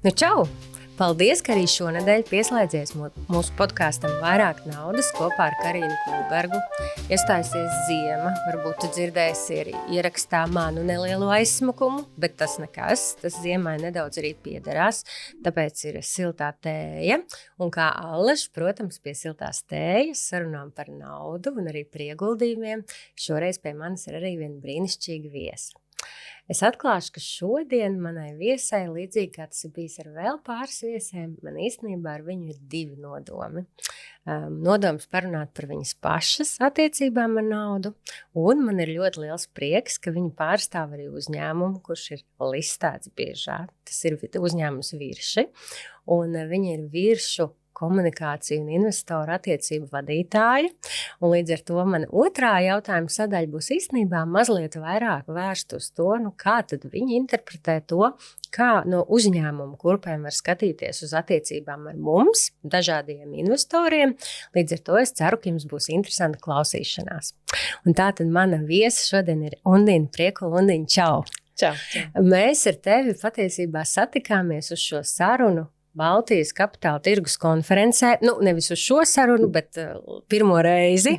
Nu, čau! Paldies, ka arī šonedēļ pieslēdzies mūsu podkāstam Vairāk naudas kopā ar Karīnu Kulbergu. Iestājusies ziema, varbūt tu dzirdēsi arī ierakstā manu nelielu aizsmukumu, bet tas nekas, tas ziemai nedaudz arī piederās, tāpēc ir siltā tēja. Un kā allaž, protams, pie siltās tējas sarunām par naudu un arī par ieguldījumiem, šoreiz pie manis ir arī viena brīnišķīga viesa. Es atklāšu, ka šodien manai viesai, līdzīgi kā tas ir bijis ar vēl pāris viesēm, man īstenībā ar viņu ir divi nodomi. Nodoms parunāt par viņas pašas attiecībām ar naudu, un man ir ļoti liels prieks, ka viņa pārstāv arī uzņēmumu, kurš ir listēts biežā. Tas ir uzņēmums Virši, un viņa ir Viršu komunikāciju un investoru attiecību vadītāja. Un līdz ar to mana otrā jautājuma sadaļa būs īstenībā mazliet vairāk vērsta uz to, kā tad viņi interpretē to, kā no uzņēmuma kurpēm var skatīties uz attiecībām ar mums, dažādiem investoriem. Līdz ar to es ceru, ka jums būs interesanta klausīšanās. Un tā tad mana viesa šodien ir Undīna Priekula. Undīna, čau! Čau! Mēs ar tevi patiesībā satikāmies uz šo sarunu Baltijas kapitāla tirgus konferencē, nevis uz šo sarunu, bet pirmo reizi,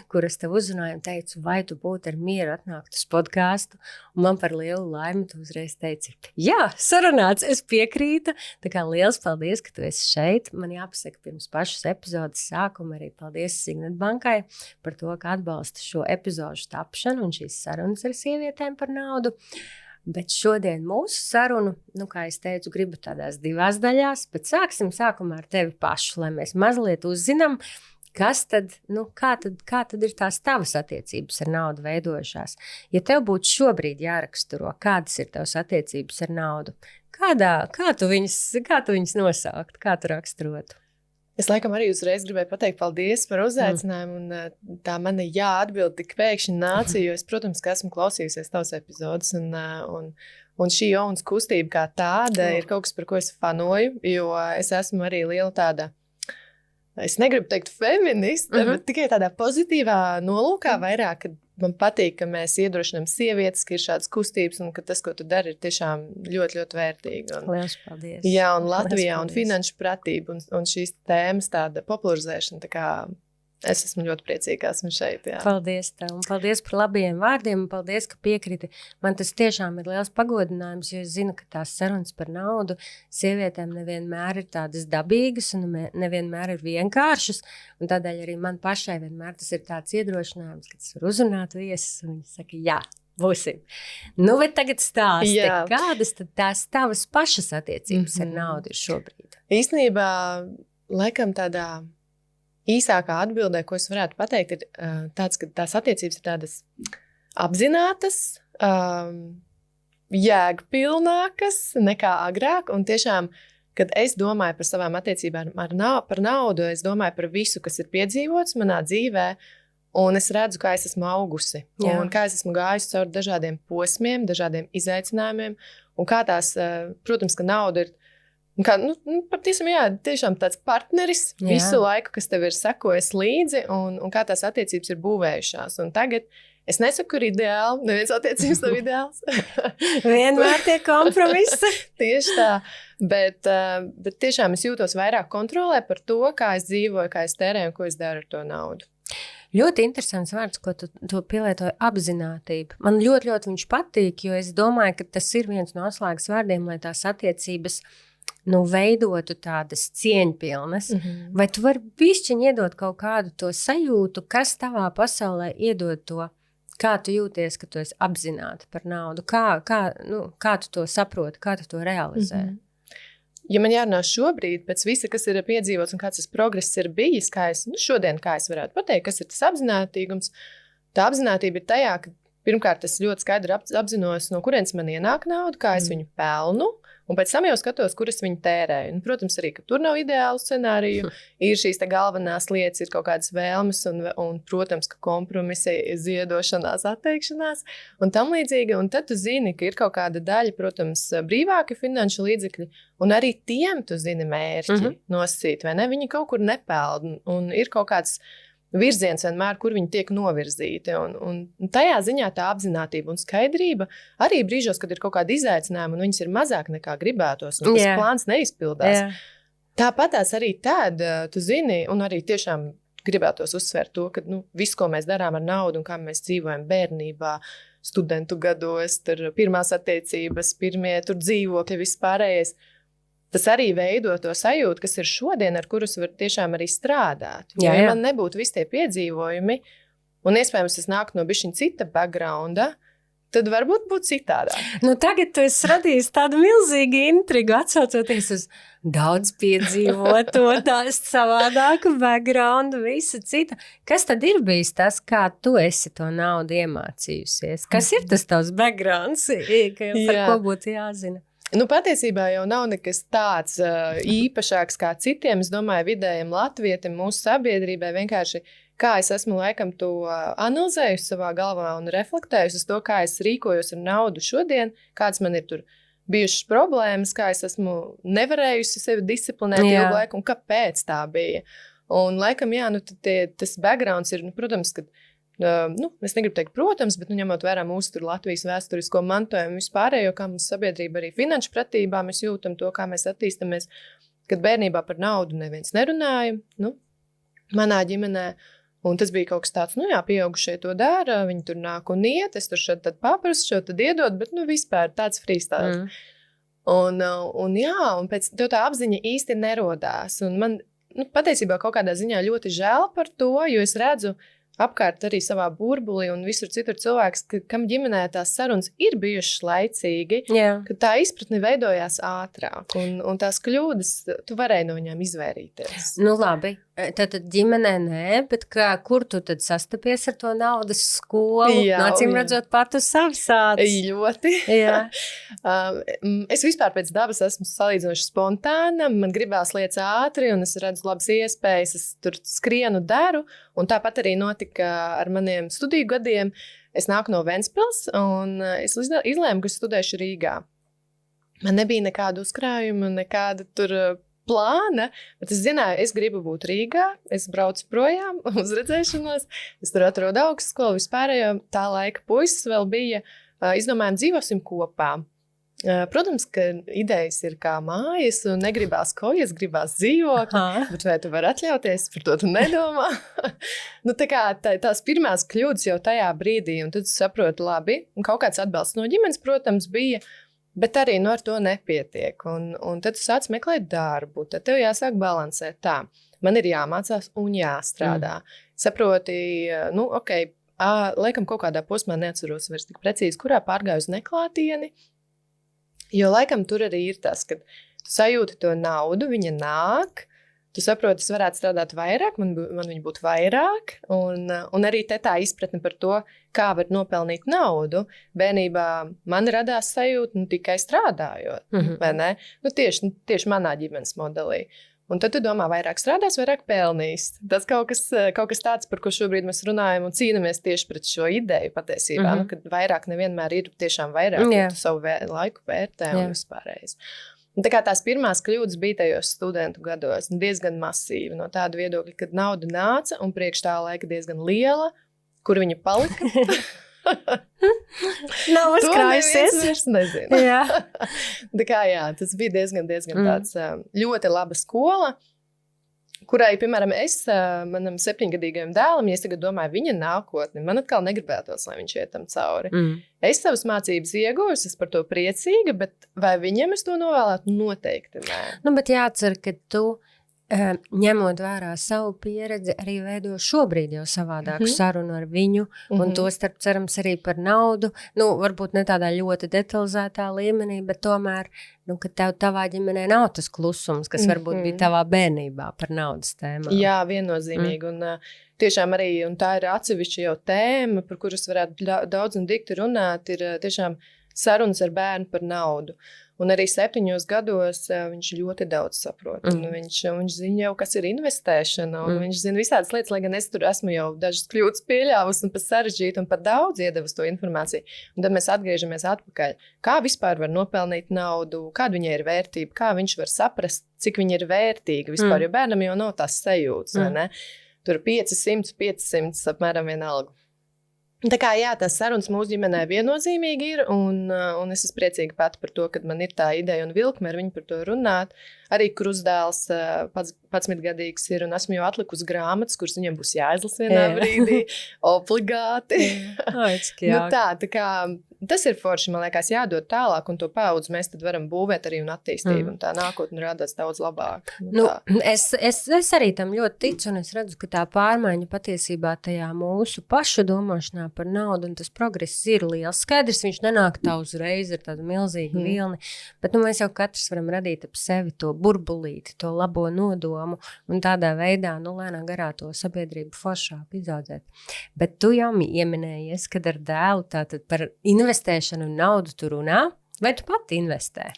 kur es tev uzrunāju un teicu, vai tu būtu ar mieru atnākt uz podkāstu, un man par lielu laimi tu uzreiz teici, jā, sarunāts, es piekrītu, tā kā liels paldies, ka tu esi šeit, man jāpasaka pirms pašas epizodes sākuma arī paldies Signet bankai par to, ka atbalsta šo epizodu tapšanu un šīs sarunas ar sievietēm par naudu. Bet šodien mūsu sarunu, kā es teicu, gribu tādās divās daļās, bet sāksim sākumā ar tevi pašu, lai mēs mazliet uzzinām, kas tad, kā tad ir tās tavas attiecības ar naudu veidojušās. Ja tev būtu šobrīd jāraksturo, kādas ir tavas attiecības ar naudu, kā tu viņas nosaukt, kā tu raksturotu? Es laikam arī uzreiz gribēju pateikt paldies par uzaicinājumu, un tā mana jāatbild tik pēkšņi nāca, jo es, protams, ka esmu klausījusies tavas epizodes, un šī jaunas kustība kā tāda ir kaut kas, par ko es fanoju, jo es esmu arī liela tāda, es negribu teikt feministe, bet tikai tādā pozitīvā nolūkā vairāk, kad man patīk, ka mēs iedrošinām sievietes, ka ir šādas kustības un ka tas, ko tu dari, ir tiešām ļoti, ļoti vērtīgi. Lielas paldies. Jā, un Latvijā un finanšu pratība un šīs tēmas tāda popularizēšana, tā kā es esmu ļoti priecīga, ka esmu šeit. Jā. Paldies tev, un paldies par labajiem vārdiem, un paldies, ka piekriti. Man tas tiešām ir liels pagodinājums, jo es zinu, ka tās sarunas par naudu sievietēm nevienmēr ir tādas dabīgas un nevienmēr ir vienkāršas, un tādēļ arī man pašai vienmēr tas ir tāds iedrošinājums, ka tas var uzrunāt viesus, un viņi saka, jā, būsim. Bet tagad stāsti, kādas tad tās tavas pašas attiecības ar naudu ir šobrīd? Īstenībā, laikam tādā īsākā atbildē, ko es varētu pateikt, ir tāds, ka tās attiecības ir tādas apzinātas, jēgpilnākas nekā agrāk, un tiešām, kad es domāju par savām attiecībām par naudu, es domāju par visu, kas ir piedzīvots manā dzīvē, un es redzu, kā es esmu augusi, un kā es esmu gājusi cauri dažādiem posmiem, dažādiem izaicinājumiem, un kā tās, protams, ka nauda ir tiešām tāds partneris visu laiku, kas tev ir sekojis līdzi, un kā tās attiecības ir būvējušās. Un tagad es nesaku, ka ir ideāli, neviens attiecības nav ideāls. Vienmēr tie kompromisi. Tieši tā, bet tiešām es jūtos vairāk kontrolē par to, kā es dzīvoju, kā es tērēju un ko es daru ar to naudu. Ļoti interesants vārds, ko tu pielietoji, apzinātība. Man ļoti, ļoti viņš patīk, jo es domāju, ka tas ir viens no atslēgas vārdiem, lai tās attiecības veidotu tādas cieņpilnas, vai tu vari bišķiņ iedot kaut kādu to sajūtu, kas tavā pasaulē iedod to, kā tu jūties, ka tu esi apzināta par naudu, kā tu to saproti, kā tu to realizē? Ja man jārunā šobrīd, pēc visa, kas ir piedzīvots un kāds tas progress ir bijis, šodien, kā es varētu pateikt, kas ir tas apzinātīgums, tā apzinātība ir tajā, ka pirmkārt es ļoti skaidri apzinos, no kurienes man ienāk nauda, kā es viņu pelnu, un pēc tam jau skatos, kur es viņu tērēju. Un, protams, arī, ka tur nav ideālu scenāriju, ir šīs galvenās lietas, ir kaut kādas vēlmes un protams, ka kompromisi, ziedošanās, atteikšanās un tam līdzīgi. Un tad tu zini, ka ir kaut kāda daļa, protams, brīvāki finanšu līdzekļi, un arī tiem tu zini mērķi nosacīt, vai ne? Viņi kaut kur nepeld, un ir kaut kāds virziens vienmēr, kur viņi tiek novirzīti. Un tajā ziņā tā apzinātība un skaidrība arī brīžos, kad ir kaut kāda izaicinājuma un viņas ir mazāk nekā gribētos, un tas plāns neizpildās. Tāpatās arī tad, tu zini, un arī tiešām gribētos uzsvērt to, ka viss, ko mēs darām ar naudu un kā mēs dzīvojam bērnībā, studentu gados, tur pirmās attiecības, pirmie tur dzīvokļi, viss pārējais, tas arī veido to sajūtu, kas ir šodien, ar kurus var tiešām arī strādāt. Ja man nebūtu visi tie piedzīvojumi, un iespējams es nāku no bišķiņa cita backgrounda, tad varbūt būtu citādāk. Tagad tu esi radījis tādu milzīgu intrigu, atsaucoties uz daudz piedzīvoto, tās savādāku backgroundu, visu citu. Kas tad ir bijis tas, kā tu esi to naudu iemācījusies? Kas ir tas tavs backgrounds, par ko būtu jāzina? Patiesībā jau nav nekas tāds īpašāks kā citiem. Es domāju, vidējiem latvietim mūsu sabiedrībai vienkārši kā es esmu laikam to analizējusi savā galvā un reflektējusi uz to, kā es rīkojos ar naudu šodien, kāds man ir tur bijušas problēmas, kā es esmu nevarējusi sevi disciplinēt ilgu laiku un kāpēc tā bija. Un laikam, tas backgrounds ir, protams, ka, es negribu teikt, protams, bet ņemot vērā mūsu tur Latvijas vēsturisko mantojumu vispārējo, kā mums sabiedrība arī finanšu pratībā, mēs jūtam to, kā mēs attīstamies, kad bērnībā par naudu neviens nerunāja, manā ģimenē. Un tas bija kaut kas tāds, pieaugušie to dara, viņi tur nāk un iet, es tur šeit tad paprastu, šeit tad iedod, bet vispār tāds freestyle. Un pēc tev tā apziņa īsti nerodās. Un man, patiesībā kaut kādā ziņā ļoti žēl par to, jo es redzu apkārt arī savā burbulī un visur citur cilvēks, kam ģimenē tās sarunas ir bijušas laicīgi, ka tā izpratne veidojās ātrāk un tās kļūdas, tu varēji no viņām izvairīties. Labi, tad ģimenē nē, bet kur tu tad sastapies ar to naudas skolu? Acīm redzot, pat tu savu sāc. Ļoti. Es vispār pēc dabas esmu salīdzinoši spontāna, man gribās lietas ātri un es redzu labas iespējas, es tur skrienu daru, un tāpat arī notika ar maniem studiju gadiem. Es nāku no Ventspils un es izlēmu, ka es studēšu Rīgā. Man nebija nekāda uzkrājuma, nekāda tur plāna, bet es zināju, es gribu būt Rīgā, es braucu projām uz redzēšanos, es tur atrodu augstskolu, vispārējo tā laika puisis vēl bija, izdomājām dzīvosim kopā. Protams, ka idejas ir kā mājas un negribās kojas, gribās dzīvokļi, bet vai tu vari atļauties, par to tu nedomā? Tās pirmās kļūdas jau tajā brīdī, un tad tu saproti labi, un kaut kāds atbalsts no ģimenes, protams, bija, bet arī ar to nepietiek. Un tad tu sāc meklēt darbu, tad tev jāsāk balansēt tā. Man ir jāmācās un jāstrādā. Saproti, laikam kaut kādā posmā neatceros vairs tik precīzi, kurā pārgāju uz neklātieni, jo laikam tur arī ir tas, ka tu sajūti to naudu, viņa nāk, tu saproti, es varētu strādāt vairāk, man viņa būtu vairāk, un arī tā izpratne par to, kā var nopelnīt naudu. Bērnībā man radās sajūta tikai strādājot, vai ne? Tieši manā ģimenes modelī. Un tad tu domā, vairāk strādās, vairāk pelnīs. Tas kaut kas tāds, par ko šobrīd mēs runājam un cīnamies tieši pret šo ideju patiesībā, kad vairāk nevienmēr ir tiešām vairāk, tu savu laiku vērtē un vispārējais. Tās pirmās kļūdas bija tajos studentu gados diezgan masīvi no tāda viedokļa, kad nauda nāca un priekš tā laika diezgan liela, kur viņa palika. Nav uzkrājusies. To neviens nezina. Tas bija diezgan tāds ļoti laba skola, kurai, piemēram, manam 7-gadīgajam dēlam, ja es tagad domāju, viņa nākotni, man atkal negribētos, lai viņš iet tam cauri. Es savas mācības ieguvu, es par to priecīga, bet vai viņam es to novēlētu? Noteikti nē. Bet jācer, ka tu ņemot vērā savu pieredzi, arī veido šobrīd jau savādāku sarunu ar viņu, un to starp cerams arī par naudu, varbūt ne tādā ļoti detalizētā līmenī, bet tomēr, ka tavā ģimenē nav tas klusums, kas varbūt bija tavā bērnībā par naudas tēmām. Jā, viennozīmīgi, un tiešām arī, un tā ir atsevišķa jau tēma, par kuras varētu daudz un dikti runāt, ir tiešām sarunas ar bērnu par naudu. Un arī 7 gados viņš ļoti daudz saprot. Viņš zina jau, kas ir investēšana, un viņš zina visādas lietas, lai gan es tur esmu jau dažas kļūdas pieļāvusi un pat sarežģīti un pat daudz iedevusi to informāciju. Un tad mēs atgriežamies atpakaļ. Kā vispār var nopelnīt naudu, kāda viņai ir vērtība, kā viņš var saprast, cik viņa ir vērtīga vispār, jo bērnam jau nav tās sajūtas, vai ne? tur 500 apmēram vienalga. Tā kā jā, tās sarunas mūsu ģimenē viennozīmīgi ir, un es esmu priecīga pati par to, ka man ir tā ideja un vilkme ar viņu par to runāt. Arī krustdēls 11-gadīgs ir, un esmu jau atlikusi grāmatas, kuras viņam būs jāizlas vienā brīdī, obligāti. Tā kā tas ir forši, man liekas, jādod tālāk, un to paudzi mēs tad varam būvēt arī un attīstību, un tā nākotne rādās daudz labāk. Es arī tam ļoti ticu, un es redzu, ka tā pārmaiņa patiesībā tajā mūsu pašu domāšanā par naudu, un tas progress ir liels. Skaidrs, viņš nenāk tā uzreiz ar tādu milzīgu vilni, bet mēs jau katrs varam radīt ap sevi to burbulīti, to labo nodomu, un tādā veidā, lēnā garā to sabiedrību foršāk izaudzēt. Bet tu jau ieminējies, kad ar dēlu tātad par investēšanu un naudu tu runā, vai tu pati investē?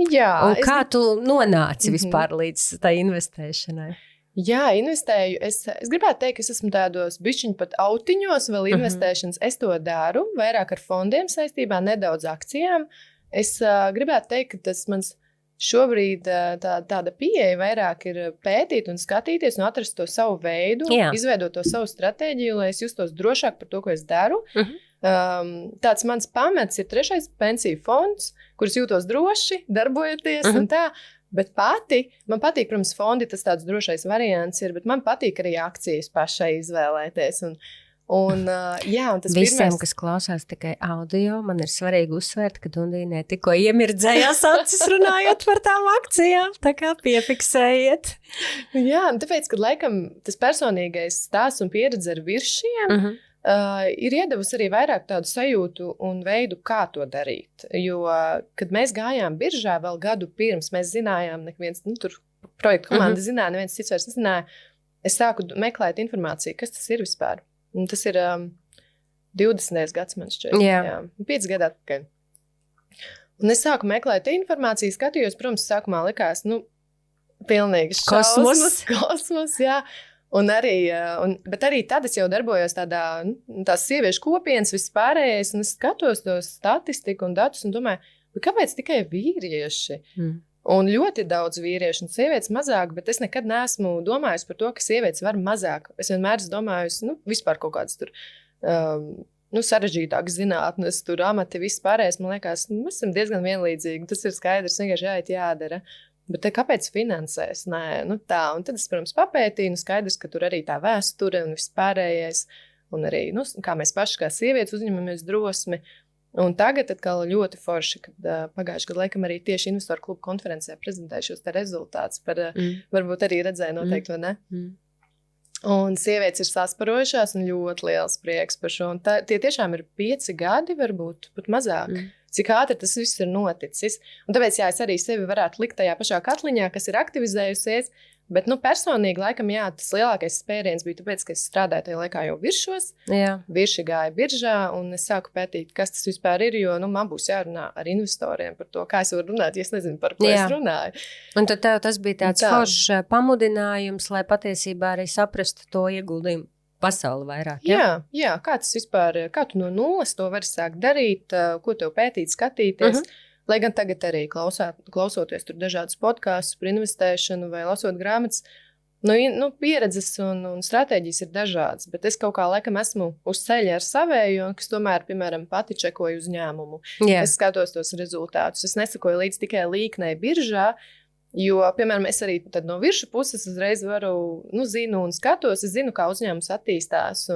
Jā. Un kā tu nonāci vispār līdz tai investēšanai? Jā, investēju. Es gribētu teikt, ka es esmu tādos bišķiņu pat autiņos vēl investēšanas. Es to daru vairāk ar fondiem saistībā, nedaudz akcijām. Es gribētu teikt, ka tas mans šobrīd tāda pieeja vairāk ir pētīt un skatīties un atrast to savu veidu, izveidot to savu stratēģiju, lai es justos drošāk par to, ko es daru. Tāds mans pamats ir 3. pensiju fonds, kurus jūtos droši, darbojoties un tā. Bet man patīk, protams, fondi, tas tāds drošais variants ir, bet man patīk arī akcijas pašai izvēlēties. Un tas visiem, kas klausās tikai audio, man ir svarīgi uzsvērt, ka Undīnē tikko iemirdzējās acis runājot par tām akcijām, tā kā piefiksējiet. Jā, tāpēc, kad laikam tas personīgais stāsts un pieredze ar viršiem ir iedevusi arī vairāk tādu sajūtu un veidu, kā to darīt. Jo, kad mēs gājām biržā vēl gadu pirms, mēs zinājām, neviens, tur projekta komanda zināja, neviens cits vairs nezināja, es sāku meklēt informāciju, kas tas ir vispār. Un tas ir 20. gads, man šķiet. Jā. 5 gadu atpakaļ. Un es sāku meklēt informāciju, skatījos, protams, sākumā likās, pilnīgi šausmas. Kosmos, jā. Bet arī tad es jau darbojos tās sieviešu kopienas vispārējais, un es skatos to statistiku un datus un domāju, kāpēc tikai vīrieši? Un ļoti daudz vīriešu un sievietes mazāk, bet es nekad neesmu domājusi par to, ka sievietes var mazāk. Es vienmēr esmu domājusi, vispār kaut kādas tur sarežģītākas zinātnes, tur amati, viss pārējais, man liekas, mēs esam diezgan vienlīdzīgi, tas ir skaidrs, vienkārši jāiet jādara. Bet kāpēc finansēs? Nē, tā. Un tad es, protams, papētīju, skaidrs, ka tur arī tā vēsture un viss pārējais, un arī, kā mēs paši kā sievietes uzņemamies drosmi. Un tagad atkal ļoti forši, kad pagājuši gadu laikam arī tieši investoru klubu konferencē prezentēju šos te rezultātus par, varbūt arī redzēju noteikti, vai ne? Un sievietes ir sasparojušās un ļoti liels prieks par šo. Un tie tiešām ir 5 gadi, varbūt pat mazāk. Cik ātri tas viss ir noticis. Un tāpēc, jā, es arī sevi varētu likt tajā pašā katliņā, kas ir aktivizējusies, bet, personīgi, laikam, jā, tas lielākais spēriens bija tāpēc, ka es strādāju tajā laikā jau viršos. Jā. Virši gāja biržā, un es sāku pētīt, kas tas vispār ir, jo, man būs jārunā ar investoriem par to, kā es varu runāt, ja es nezinu, par ko es runāju. Un tad tev tas bija tāds foršs pamudinājums, lai patiesībā arī saprastu to ieguldījumu pasauli vairāk, jā, kā tas vispār, kā tu no nulles to vari sākt darīt, ko tev pētīt, skatīties, lai gan tagad arī klausoties tur dažādas podkastus par investēšanu vai lasot grāmatas, pieredzes un stratēģijas ir dažādas, bet es kaut kā laikam esmu uz ceļa ar savēju, kas tomēr, piemēram, pati čekoju uzņēmumu. Es skatos tos rezultātus, es nesakoju līdz tikai līknei biržā, jo, piemēram, es arī no viršu puses uzreiz varu, zinu un skatos, es zinu, kā uzņēmums attīstās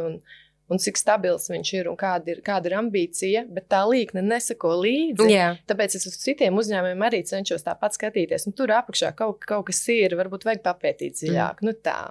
un cik stabils viņš ir un kāda ir ambīcija, bet tā līkne nesako līdzi. Tāpēc es uz citiem uzņēmumiem arī cenšos tāpat skatīties. Un tur apakšā kaut kas ir, varbūt vajag papētīt dziļāk.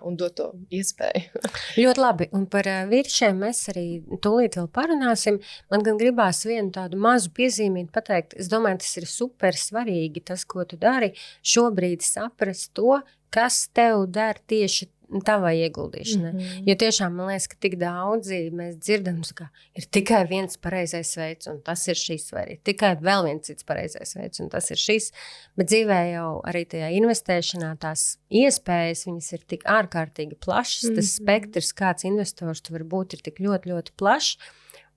Un dot to iespēju. Ļoti labi. Un par viršiem mēs arī tūlīt vēl parunāsim. Man gan gribās vienu tādu mazu piezīmīt pateikt. Es domāju, tas ir super svarīgi, tas, ko tu dari, šobrīd saprast to, kas tev der tieši tavai ieguldīšanai. Jo tiešām man liekas, ka tik daudzi mēs dzirdam, ka ir tikai viens pareizais veids, un tas ir šis, vai arī tikai vēl viens cits pareizais veids, un tas ir šis. Bet dzīvē jau arī tajā investēšanā tās iespējas, viņas ir tik ārkārtīgi plašas, tas spektrs, kāds investors tu var būt, ir tik ļoti, ļoti plašs.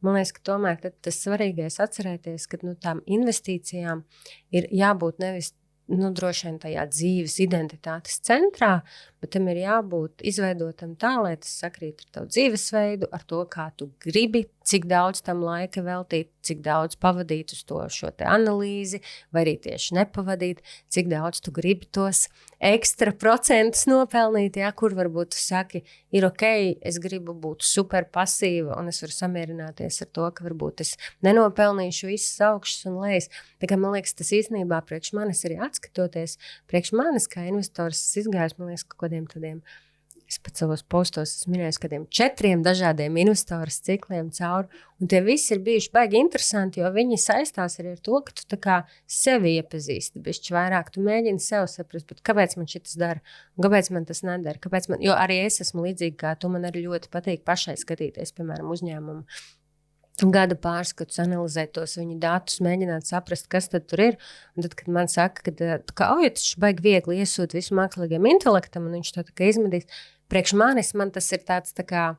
Man liekas, ka tomēr tas svarīgais atcerēties, ka tām investīcijām ir jābūt nevis droši vien tajā dzīves identitātes centrā, bet tam ir jābūt izveidotam tā, lai tas sakrīt ar tavu dzīvesveidu, ar to, kā tu gribi, cik daudz tam laika veltīt, cik daudz pavadīt uz šo te analīzi, vai arī tieši nepavadīt, cik daudz tu gribi tos ekstra procentus nopelnīt, ja, kur varbūt tu saki, ir ok, es gribu būt super pasīva un es varu samierināties ar to, ka varbūt es nenopelnīšu visas augšas un lejas. Tā kā man liekas, tas īstenībā priekš manis arī atskatoties, priekš manis kā investors izgājis, man liekas, kaut kādiem tādiem, es pat savos postos esmu minējis kādiem 4 dažādiem investoras cikliem cauri, un tie visi ir bijuši baigi interesanti, jo viņi saistās arī ar to, ka tu tā kā sevi iepazīsti, bišķi vairāk, tu mēģini sev saprast, bet kāpēc man šitas dara, un kāpēc man tas nedara, jo arī es esmu līdzīgi kā tu, man arī ļoti patīk pašai skatīties, piemēram, uzņēmumu gada pārskatus, analizēt tos viņu datus, mēģināt saprast, kas tad tur ir. Un tad, kad man saka, ka tas baigi viegli iesūt visu mākslīgiem intelektam, un viņš to tā kā izmedīs, priekš manis man tas ir tāds tā kā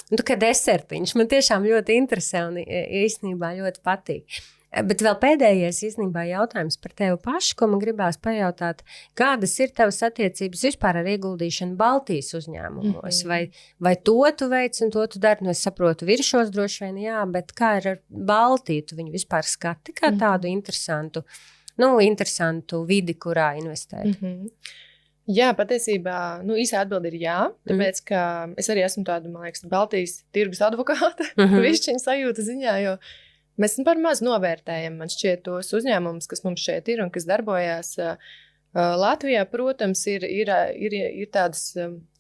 desertiņš. Man tiešām ļoti interesē un īstenībā ļoti patīk. Bet vēl pēdējais īstenībā jautājums par tevi pašu, ko man gribās pajautāt, kādas ir tavas attiecības vispār ar ieguldīšanu Baltijas uzņēmumos? Vai to tu veic un to tu dari? Nu, es saprotu, viršos droši vien, jā, bet kā ir ar Baltiju? Tu viņu vispār skati kā tādu interesantu vidi, kurā investēt? Jā, patiesībā, īsā atbilde ir jā, tāpēc, ka es arī esmu tāda, man liekas, Baltijas tirgus advokāte, višķiņa sajūta ziņā, jo mēs par maz novērtējam, man šķiet, tos uzņēmumus, kas mums šeit ir un kas darbojās. Latvijā, protams, ir tādas,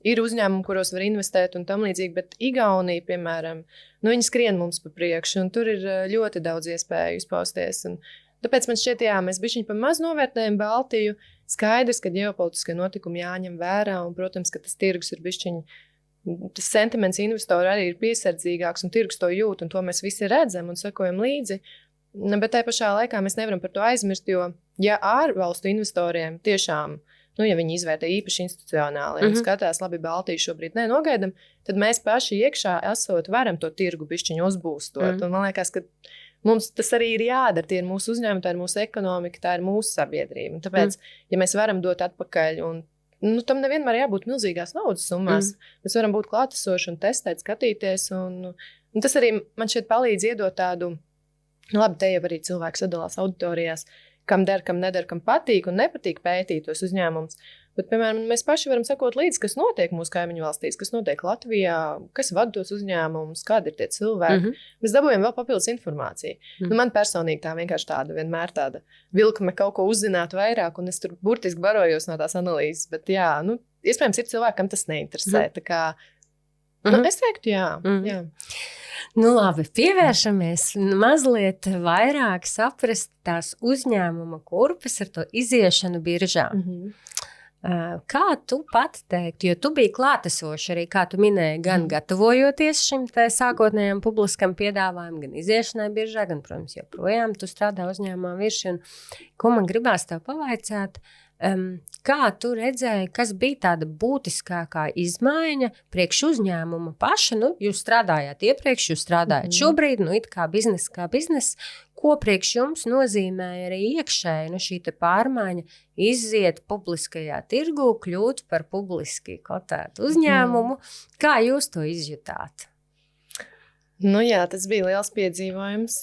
ir uzņēmumi, kuros var investēt un tam līdzīgi, bet Igaunija, piemēram, viņi skrien mums pa priekšu un tur ir ļoti daudz iespēju izpausties. Un tāpēc man šķiet, jā, mēs bišķiņ pa maz novērtējam Baltiju. Skaidrs, ka ģeopolitiskie notikumi jāņem vērā un, protams, ka tas tirgus ir bišķiņ, tas sentiments investoru arī ir piesardzīgāks un tirgus to jūt, un to mēs visi redzam un sekojam līdzi. Bet tajā pašā laikā mēs nevaram par to aizmirst, jo, ja ārvalstu investoriem tiešām, ja viņi izvērtē īpaši institucionāli un skatās, labi, Baltiju šobrīd nenogaidam, tad mēs paši iekšā esot varam to tirgu bišķiņu uzbūstot. Un man liekas, ka mums tas arī ir jādara, tie ir mūsu uzņēmumi, tā ir mūsu ekonomika, tā ir mūsu sabiedrība. Un tāpēc, ja mēs varam dot atpakaļ un tam nevienmēr jābūt milzīgās naudas summās. Mēs varam būt klātesoši un testēt, skatīties. Un tas arī man šeit palīdz iedot tādu, labi, te jau arī cilvēki sadalās auditorijās, kam der, kam neder, kam patīk un nepatīk pētīt tos uzņēmumus. Bet, piemēram, mēs paši varam sekot līdzi, kas notiek mūsu kaimiņu valstīs, kas notiek Latvijā, kas vada tos uzņēmumus, kādi ir tie cilvēki. Mēs dabūjam vēl papildus informāciju. Man personīgi tā vienkārši vienmēr tāda vilkme kaut ko uzzināt vairāk, un es tur burtiski barojos no tās analīzes. Bet jā, iespējams ir cilvēki, kam tas neinteresē. Tā kā, es teiktu, jā. Jā. Labi, pievēršamies mazliet vairāk saprast tās uzņēmuma kurpes ar to iziešanu biržā. Kā tu pat teiktu, jo tu biji klātesoši arī, kā tu minēji, gan gatavojoties šim te sākotnējam publiskam piedāvājumam, gan iziešanai biržā, gan, protams, joprojām tu strādā uzņēmumā virši, un ko man gribās tev pavaicāt, kā tu redzēji, kas bija tāda būtiskākā izmaiņa priekš uzņēmuma paša, jūs strādājāt iepriekš, jūs strādājat šobrīd, it kā biznes, ko priekš jums nozīmēja arī iekšēji šī te pārmaiņa iziet publiskajā tirgū, kļūt par publiski kotētu uzņēmumu. Kā jūs to izjutāt? Jā, tas bija liels piedzīvojums.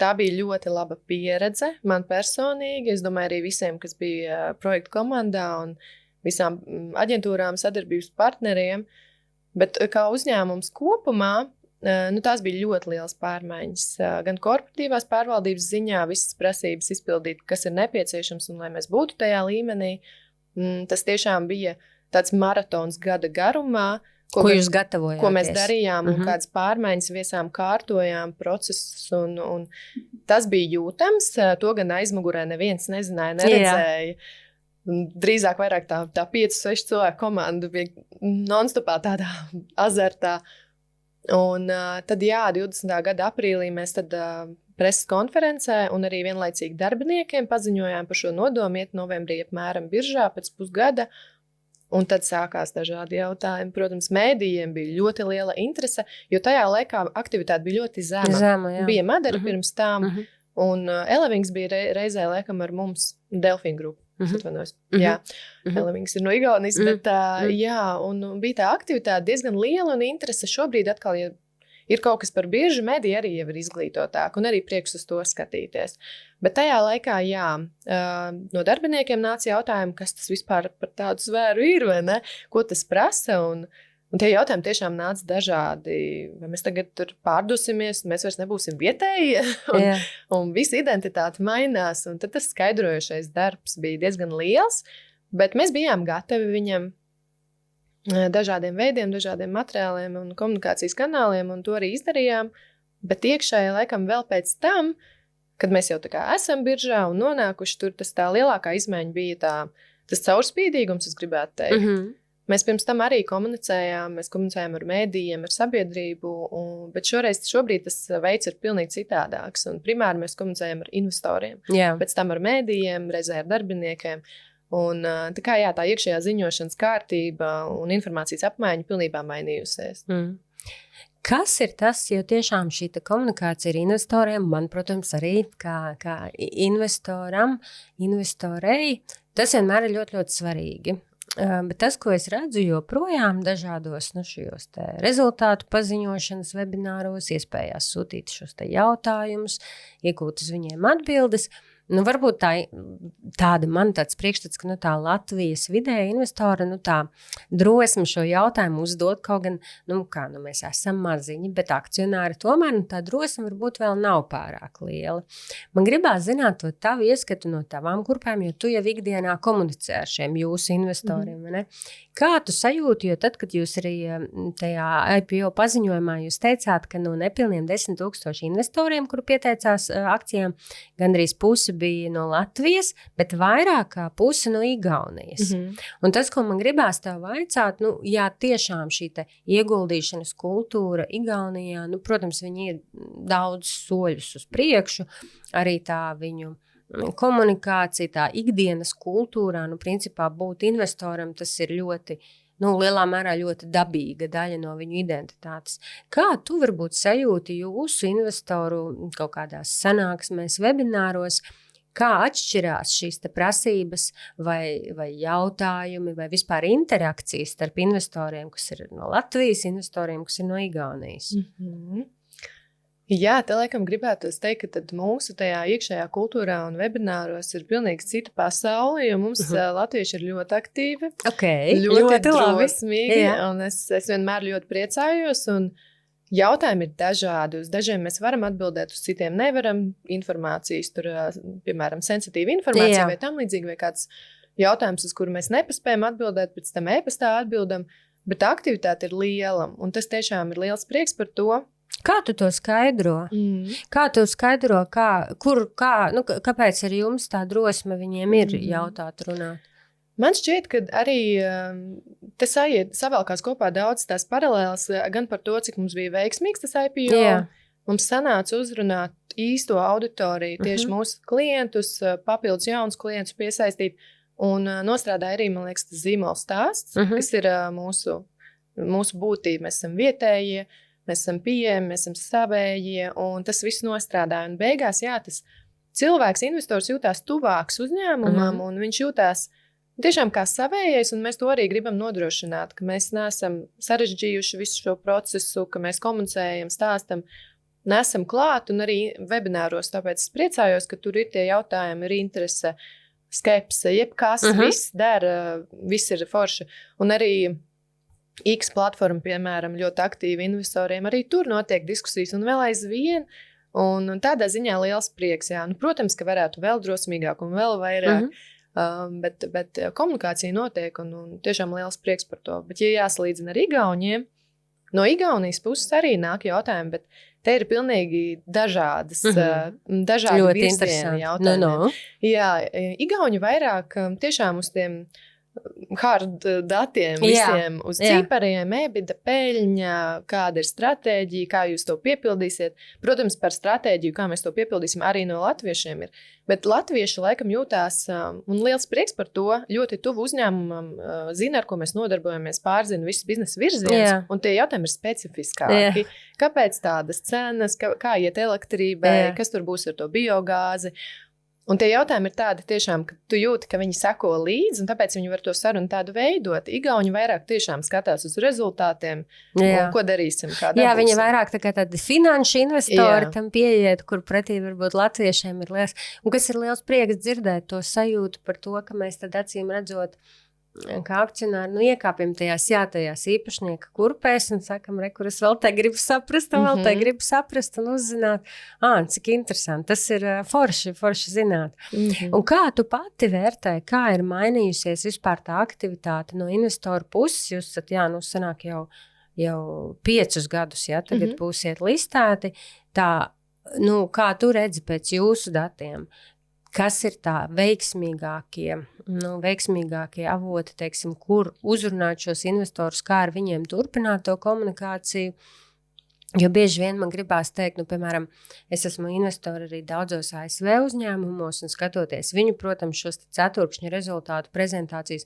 Tā bija ļoti laba pieredze man personīgi. Es domāju, arī visiem, kas bija projektu komandā un visām aģentūrām, sadarbības partneriem. Bet kā uzņēmums kopumā, tās bija ļoti liels pārmaiņas. Gan korporatīvās pārvaldības ziņā visas prasības izpildīt, kas ir nepieciešams un lai mēs būtu tajā līmenī. Tas tiešām bija tāds maratons gada garumā, ko jūs gatavojāties? Ko mēs darījām un kādas pārmaiņas viesām kārtojām procesus. Un tas bija jūtams. To gan aizmugurē neviens nezināja, neredzēja. Drīzāk vairāk tā 5-6 cilvēku komanda bija non-stopā tādā azartā. Un tad, 20. gada aprīlī mēs tad preses konferencē un arī vienlaicīgi darbiniekiem paziņojām par šo nodomu iet novembrī apmēram biržā pēc pusgada. Un tad sākās dažādi jautājumi. Protams, mēdījiem bija ļoti liela interese, jo tajā laikā aktivitāte bija ļoti zema. Bija Madara pirms tām, un Elevings bija reizē laikam ar mums Delfīna grupa. Jā, Elevings ir no Igaunijas, bet jā, un bija tā aktivitāte diezgan liela un interese šobrīd atkal, ja ir kaut kas par biežu, mediji arī jau ir izglītotāk un arī prieks uz to skatīties. Bet tajā laikā, jā, no darbiniekiem nāca jautājumi, kas tas vispār par tādu zvēru ir, vai ne? Ko tas prasa? Un tie jautājumi tiešām nāca dažādi. Vai mēs tagad tur pārdosimies, mēs vairs nebūsim vietēji, un visa identitāte mainās. Un tad tas skaidrojošais darbs bija diezgan liels, bet mēs bijām gatavi viņam dažādiem veidiem, dažādiem materiāliem un komunikācijas kanāliem, un to arī izdarījām. Bet iekšēji laikam vēl pēc tam, kad mēs jau tā kā esam biržā un nonākuši tur, tas tā lielākā izmaiņa bija tas caurspīdīgums, es gribētu teikt. Mēs pirms tam arī komunicējām ar mēdījiem, ar sabiedrību, bet šobrīd tas veids ir pilnīgi citādāks. Un primāri mēs komunicējam ar investoriem, pēc tam ar mēdījiem, reizē ar darbiniekiem. Un tā kā tā iekšējā ziņošanas kārtība un informācijas apmaiņa pilnībā mainījusies. Kas ir tas, jo tiešām šī komunikācija ar investoriem, man, protams, arī kā investorei, tas vienmēr ir ļoti, ļoti svarīgi. Bet tas, ko es redzu joprojām dažādos šajos rezultātu paziņošanas webināros, iespējās sūtīt šos jautājumus, iegūt uz viņiem atbildes, varbūt tāda man tāds priekšstats, ka tā Latvijas vidēja investora, tā drosme šo jautājumu uzdot, kaut gan, mēs esam maziņi, bet akcionāri tomēr, tā drosme varbūt vēl nav pārāk liela. Man gribās zināt to tavu ieskatu no tavām grupām, jo tu jau ikdienā komunicē ar šiem jūsu investoriem, vai ne? Kā tu sajūti, jo tad, kad jūs arī tajā IPO paziņojumā jūs teicāt, ka no nepilniem 10 000 investoriem, kuru pieteicās akcijām, gandrīz pusi bija no Latvijas, bet vairāk kā pusi no Igaunijas. Un tas, ko man gribās tev vaicāt, jā, tiešām šī ieguldīšanas kultūra Igaunijā, protams, viņi ir daudz soļus uz priekšu, arī tā viņu komunikācija, tā ikdienas kultūrā, principā būt investoram, tas ir ļoti, lielā mērā ļoti dabīga daļa no viņu identitātes. Kā tu varbūt sajūti jūsu investoru kaut kādās sanāksmēs, webināros, kā atšķirās šīs prasības vai jautājumi vai vispār interakcijas starp investoriem, kas ir no Latvijas, investoriem, kas ir no Igaunijas? Jā, te laikam gribētu teikt, ka mūsu tajā iekšējā kultūrā un webināros ir pilnīgi cita pasaule, jo mums latvieši ir ļoti aktīvi, ļoti drosmīgi, un es vienmēr ļoti priecājos, un jautājumi ir dažādi. Uz dažiem mēs varam atbildēt, uz citiem nevaram. Informācijas, tur, piemēram, sensitīva informācija vai tam līdzīgi, vai kāds jautājums, uz kuru mēs nepaspējam atbildēt, pēc tam e-pastā atbildam, bet aktivitāte ir liela, un tas tiešām ir liels prieks par to. Kā tu to skaidro? Kā tu skaidro, kāpēc ar jums tā drosme viņiem ir jautāt, runāt? Man šķiet, ka arī te savēlkās kopā daudz tās paralēlas gan par to, cik mums bija veiksmīgs tas IPO. Mums sanāca uzrunāt īsto auditoriju, tieši mūsu klientus, papildus jaunus klientus piesaistīt, un nostrādāja arī, man liekas, tas zīmols stāsts, kas ir mūsu būtība. Mēs esam vietējie, mēs esam pieejami, mēs esam savējie, un tas viss nostrādāja. Un beigās, tas cilvēks, investors jūtās tuvāks uzņēmumam, un viņš jūtās tiešām kā savējais, un mēs to arī gribam nodrošināt, ka mēs neesam sarežģījuši visu šo procesu, ka mēs komunicējam, stāstam, nesam klāt, un arī webināros, tāpēc es priecājos, ka tur ir tie jautājumi, ir interese, skepse, jebkas, viss dara, viss ir forši, un arī X platforma, piemēram, ļoti aktīvi investoriem, arī tur notiek diskusijas un vēl aizvien, un tādā ziņā liels prieks, protams, ka varētu vēl drosmīgāk un vēl vairāk, bet komunikācija notiek un tiešām liels prieks par to. Bet, ja jāsalīdzina ar Igauniem, no Igaunijas puses arī nāk jautājumi, bet te ir pilnīgi dažādi virzieni jautājumi. Jā, Igauni vairāk tiešām uz tiem hard datiem visiem, uz cipariem, EBITDA peļņa, kāda ir stratēģija, kā jūs to piepildīsiet. Protams, par stratēģiju, kā mēs to piepildīsim, arī no latviešiem ir. Bet latvieši laikam jūtās, un liels prieks par to, ļoti tuvu uzņēmumam, zina, ar ko mēs nodarbojamies, pārzina visus biznesa virzienus, un tie jautājumi ir specifiskāki. Kāpēc tādas cenas, kā iet elektrībai, kas tur būs ar to biogāzi. Un tie jautājumi ir tādi tiešām, ka tu jūti, ka viņi seko līdzi, un tāpēc viņi var to sarunu tādu veidot. Igauņi vairāk tiešām skatās uz rezultātiem, un ko darīsim, kā dabūsim. Jā, viņi vairāk tā kā tādi finanšu investori tam pieiet, kur pretī varbūt latviešiem ir liels. Un kas ir liels prieks dzirdēt to sajūtu par to, ka mēs tad acīm redzot, kā akcionāri, iekāpjam tajās īpašnieka kurpēs un sakam, kur es vēl te gribu saprast, un vēl te gribu saprast un uzzināt, cik interesanti, tas ir forši zināt. Un kā tu pati vērtē, kā ir mainījusies vispār tā aktivitāte no investoru puses? Jūs esat, sanāk jau 5 gadus, tagad būsiet listēti. Tā, kā tu redzi pēc jūsu datiem? Kas ir tā veiksmīgākie avoti, teiksim, kur uzrunāt šos investorus, kā ar viņiem turpināt to komunikāciju? Jo bieži vien man gribās teikt, piemēram, es esmu investori arī daudzos ASV uzņēmumos un skatoties viņu, protams, šos ceturkšņa rezultātu prezentācijas,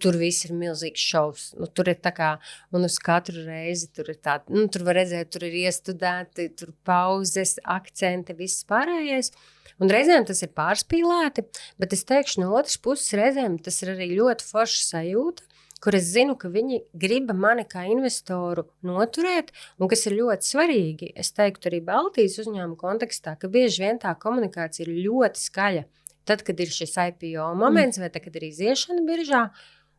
tur viss ir milzīgs šovs. Tur ir tā kā, un uz katru reizi tur ir tāda, tur var redzēt, tur ir iestudēti, tur pauzes, akcenti, viss pārējais. Un reizēm tas ir pārspīlēti, bet es teikšu, no otras puses reizēm tas ir arī ļoti forša sajūta, kur es zinu, ka viņi grib mani kā investoru noturēt, un kas ir ļoti svarīgi, es teiktu arī Baltijas uzņēmuma kontekstā, ka bieži vien tā komunikācija ir ļoti skaļa. Tad, kad ir šis IPO moments, vai tad, kad ir iziešana biržā,